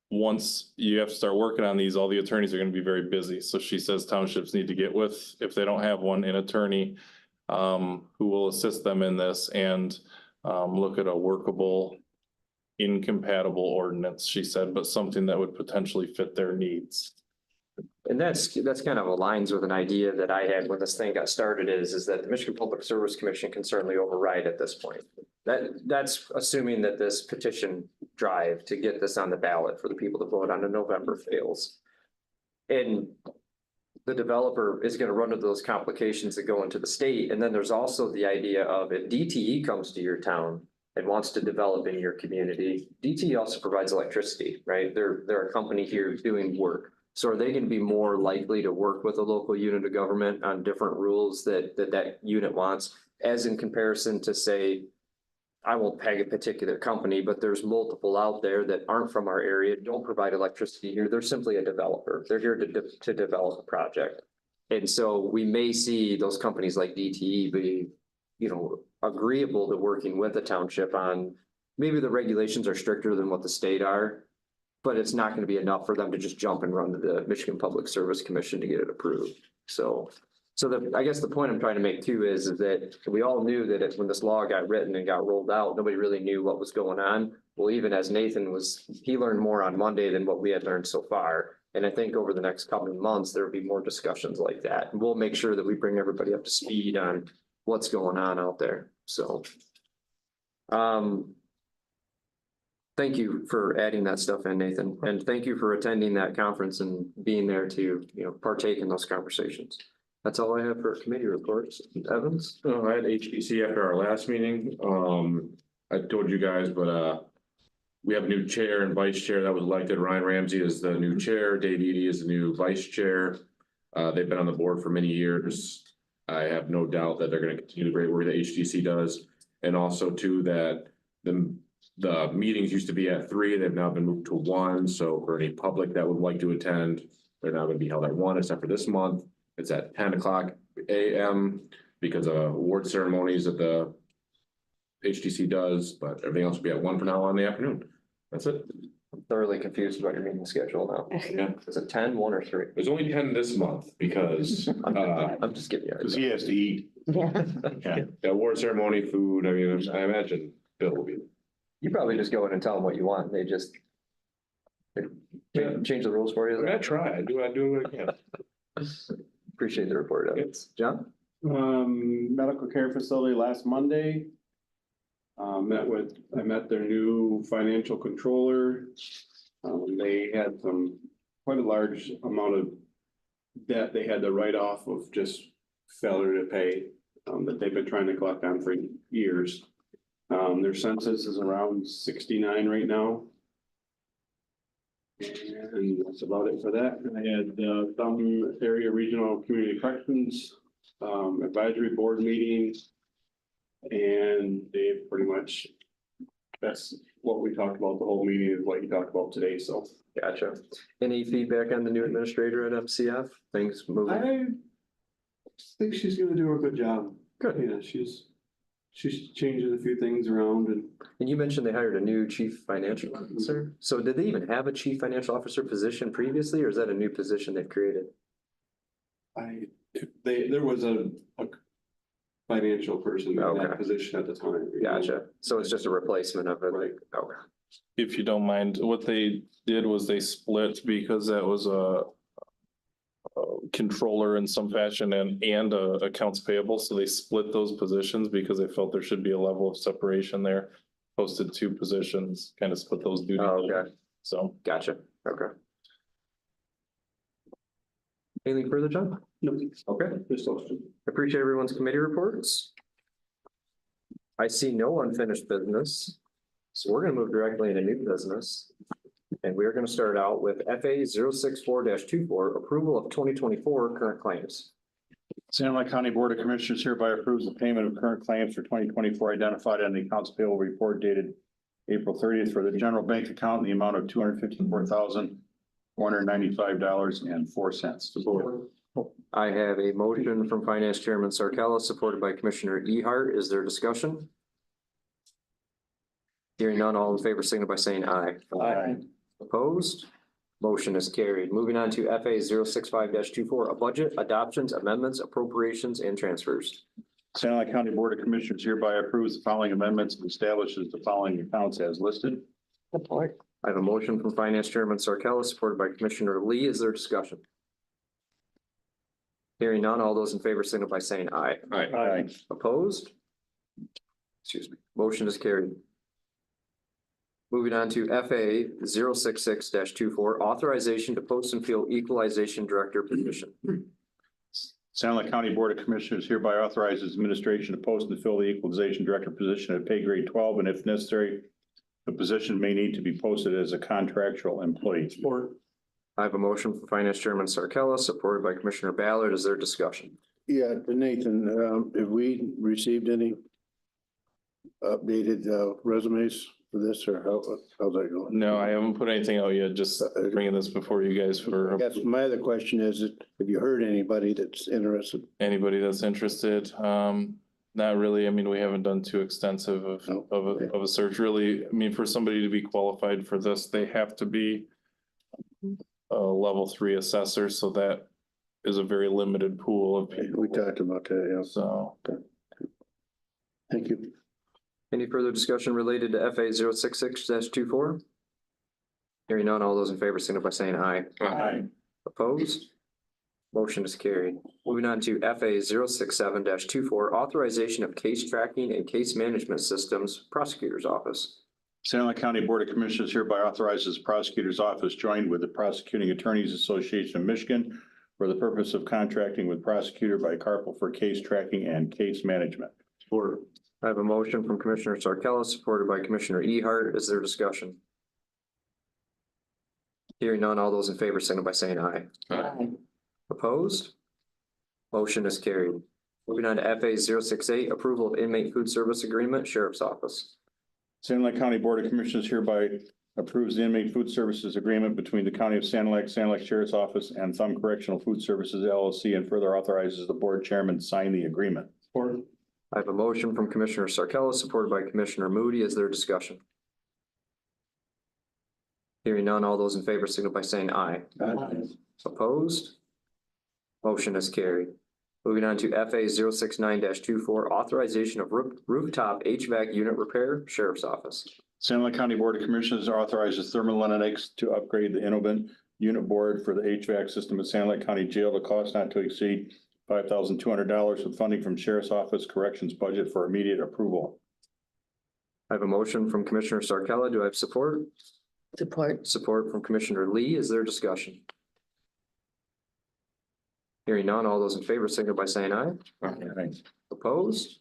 Speaker 9: once you have to start working on these, all the attorneys are going to be very busy. So she says townships need to get with, if they don't have one, an attorney who will assist them in this and look at a workable, incompatible ordinance, she said, but something that would potentially fit their needs.
Speaker 2: And that's kind of aligns with an idea that I had when this thing got started is that the Michigan Public Service Commission can certainly override at this point. That's assuming that this petition drive to get this on the ballot for the people to vote on in November fails. And the developer is going to run into those complications that go into the state. And then there's also the idea of, if DTE comes to your town and wants to develop in your community, DTE also provides electricity, right? They're a company here doing work. So are they going to be more likely to work with a local unit of government on different rules that unit wants, as in comparison to, say, I won't peg a particular company, but there's multiple out there that aren't from our area, don't provide electricity here. They're simply a developer. They're here to develop a project. And so we may see those companies like DTE be, agreeable to working with the township on, maybe the regulations are stricter than what the state are, but it's not going to be enough for them to just jump and run to the Michigan Public Service Commission to get it approved. So I guess the point I'm trying to make too is that we all knew that when this law got written and got rolled out, nobody really knew what was going on. Well, even as Nathan he learned more on Monday than what we had learned so far. And I think over the next coming months, there will be more discussions like that. And we'll make sure that we bring everybody up to speed on what's going on out there. So, Thank you for adding that stuff in, Nathan, and thank you for attending that conference and being there to, partake in those conversations. That's all I have for committee reports. Evans?
Speaker 12: I had HBC after our last meeting. I told you guys, but we have a new chair and vice chair that was elected. Ryan Ramsey is the new chair. Dave Eady is the new vice chair. They've been on the board for many years. I have no doubt that they're going to continue the great work that HGC does. And also too, that the meetings used to be at 3, they've now been moved to 1. So for any public that would like to attend, they're now going to be held at 1, except for this month. It's at 10 o'clock a.m. because of award ceremonies that the HTC does, but everything else will be at 1 from now on in the afternoon. That's it.
Speaker 2: I'm thoroughly confused about your meeting schedule now.
Speaker 12: Yeah,
Speaker 2: Is it 10, 1, or 3?
Speaker 12: there's only 10 this month because
Speaker 2: I'm just giving you.
Speaker 1: Because he has to eat.
Speaker 7: Yeah.
Speaker 1: Yeah.
Speaker 12: the award ceremony, food, I mean, I imagine Bill will be.
Speaker 2: You probably just go in and tell them what you want. They just change the rules for
Speaker 12: I mean,
Speaker 2: you.
Speaker 12: I try, I do what I can.
Speaker 2: Appreciate the report, Evans. John?
Speaker 6: Medical care facility last Monday. I met their new financial controller. They had quite a large amount of debt they had to write off of just failure to pay, that they've been trying to collect on for years. Their census is around 69 right now. And that's about it for that. I had Thumb Area Regional Community Corrections Advisory Board meeting. And they pretty much, that's what we talked about, the whole meeting is what you talked about today, so.
Speaker 2: Gotcha. Any feedback on the new administrator at MCF? Things moving?
Speaker 6: I think she's gonna do a good job.
Speaker 2: Good.
Speaker 6: Yeah, she's changing a few things around and
Speaker 2: And you mentioned they hired a new chief financial officer. So did they even have a chief financial officer position previously, or is that a new position they've created?
Speaker 6: there was a financial person in
Speaker 2: Okay.
Speaker 6: that position at the time. you know.
Speaker 2: Gotcha. So it's just a replacement of it.
Speaker 6: Right.
Speaker 2: Okay.
Speaker 9: If you don't mind, what they did was they split because that was a controller in some fashion and accounts payable. So they split those positions because they felt there should be a level of separation there. Posted 2 positions, kind of split those duties.
Speaker 2: Oh, okay.
Speaker 9: So.
Speaker 2: Gotcha. Okay. Anything further, John?
Speaker 6: No.
Speaker 2: Okay.
Speaker 6: Just those two.
Speaker 2: Appreciate everyone's committee reports. I see no unfinished business. So we're gonna move directly into new business. And we're gonna start out with FA 064-24, approval of 2024 current claims.
Speaker 1: Santa Ana County Board of Commissioners hereby approves the payment of current claims for 2024 identified on the accounts payable report dated April 30th for the general bank account in the amount of $254,495.04. Support.
Speaker 2: I have a motion from Finance Chairman Sarkella, supported by Commissioner Ehart. Is there discussion? Hearing none, all in favor, signify by saying aye.
Speaker 1: Aye.
Speaker 2: Opposed? Motion is carried. Moving on to FA 065-24, a budget, adoptions, amendments, appropriations, and transfers.
Speaker 1: Santa Ana County Board of Commissioners hereby approves the following amendments and establishes the following accounts as listed.
Speaker 7: Support.
Speaker 2: I have a motion from Finance Chairman Sarkella, supported by Commissioner Lee. Is there discussion? Hearing none, all those in favor signify by saying aye.
Speaker 1: Aye.
Speaker 2: Opposed? Excuse me. Motion is carried. Moving on to FA 066-24, authorization to post and fill equalization director position.
Speaker 1: Santa Ana County Board of Commissioners hereby authorizes administration to post and fill the equalization director position at pay grade 12, and if necessary, the position may need to be posted as a contractual employee. Support.
Speaker 2: I have a motion from Finance Chairman Sarkella, supported by Commissioner Ballard. Is there discussion?
Speaker 3: Yeah, Nathan, have we received any updated resumes for this, or how's that going?
Speaker 9: No, I haven't put anything out yet, just bringing this before you guys
Speaker 3: I
Speaker 9: for
Speaker 3: guess my other question is, have you heard anybody that's interested?
Speaker 9: anybody that's interested. Not really. I mean, we haven't done too extensive of a search really. I mean, for somebody to be qualified for this, they have to be a level 3 assessor, so that is a very limited pool of people.
Speaker 3: We talked about that, yeah.
Speaker 9: So.
Speaker 3: Thank you.
Speaker 2: Any further discussion related to FA 066-24? Hearing none, all those in favor signify by saying aye.
Speaker 1: Aye.
Speaker 2: Opposed? Motion is carried. Moving on to FA 067-24, authorization of case tracking and case management systems, prosecutor's office.
Speaker 1: Santa Ana County Board of Commissioners hereby authorizes the prosecutor's office joined with the Prosecuting Attorneys Association of Michigan for the purpose of contracting with prosecutor by Carpel for case tracking and case management.
Speaker 2: Support. I have a motion from Commissioner Sarcella, supported by Commissioner Ehart. Is there discussion? Hearing none, all those in favor signal by saying aye.
Speaker 12: Aye.
Speaker 2: Opposed? Motion is carried. Moving on to FA 068, approval of inmate food service agreement, Sheriff's Office.
Speaker 1: Santa Ana County Board of Commissioners hereby approves the inmate food services agreement between the County of Sanilac, Sanilac Sheriff's Office, and Thumb Correctional Food Services LLC, and further authorizes the board chairman to sign the agreement.
Speaker 6: Support.
Speaker 2: I have a motion from Commissioner Sarcella, supported by Commissioner Moody. Is there discussion? Hearing none, all those in favor signal by saying aye. Opposed? Motion is carried. Moving on to FA 069-24, authorization of rooftop HVAC unit repair, Sheriff's Office.
Speaker 1: Santa Ana County Board of Commissioners authorizes Thermalynetics to upgrade the Innovent unit board for the HVAC system at Santa Ana County Jail. The cost not to exceed $5,200 with funding from Sheriff's Office Corrections budget for immediate approval.
Speaker 2: I have a motion from Commissioner Sarcella. Do I have support?
Speaker 7: Support.
Speaker 2: Support from Commissioner Lee. Is there discussion? Hearing none, all those in favor signal by saying aye. Opposed?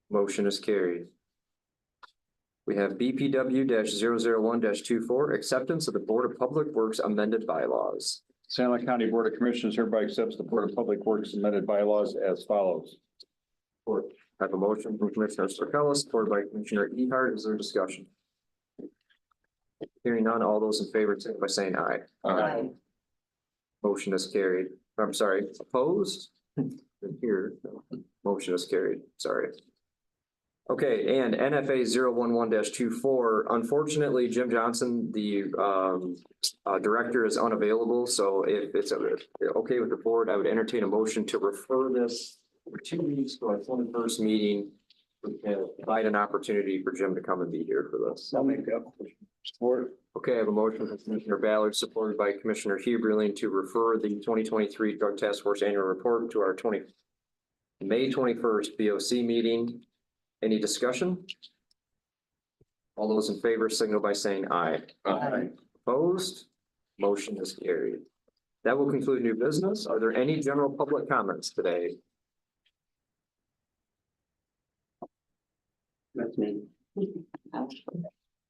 Speaker 2: Motion is carried. We have BPW 001-24, acceptance of the Board of Public Works amended bylaws.
Speaker 1: Santa Ana County Board of Commissioners hereby accepts the Board of Public Works amended bylaws as follows.
Speaker 2: I have a motion from Commissioner Sarcella, supported by Commissioner Ehart. Is there discussion? Hearing none, all those in favor signal by saying aye.
Speaker 7: Aye.
Speaker 2: Motion is carried. I'm sorry, opposed? Here, motion is carried, sorry. Okay, and NFA 011-24, unfortunately, Jim Johnson, the director, is unavailable, so if it's okay with the board, I would entertain a motion to refer this for 2 weeks to our 21st meeting and provide an opportunity for Jim to come and be here for this.
Speaker 3: I'll make that. Support.
Speaker 2: Okay, I have a motion from Commissioner Ballard, supported by Commissioner Huberling, to refer the 2023 Drug Task Force Annual Report to our May 21st BOC meeting. Any discussion? All those in favor signal by saying aye.
Speaker 7: Aye.
Speaker 2: Opposed? Motion is carried. That will conclude new business. Are there any general public comments today?
Speaker 6: That's me.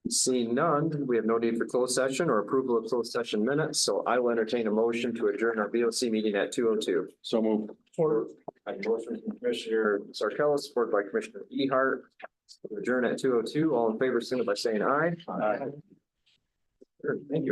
Speaker 2: Seeing none, we have no need for closed session or approval of closed session minutes, so I will entertain a motion to adjourn our BOC meeting at 2:02.
Speaker 1: So moved.
Speaker 2: I have a motion from Commissioner Sarcella, supported by Commissioner Ehart. To adjourn at 2:02. All in favor, signal by saying aye. Aye. Sure, thank you.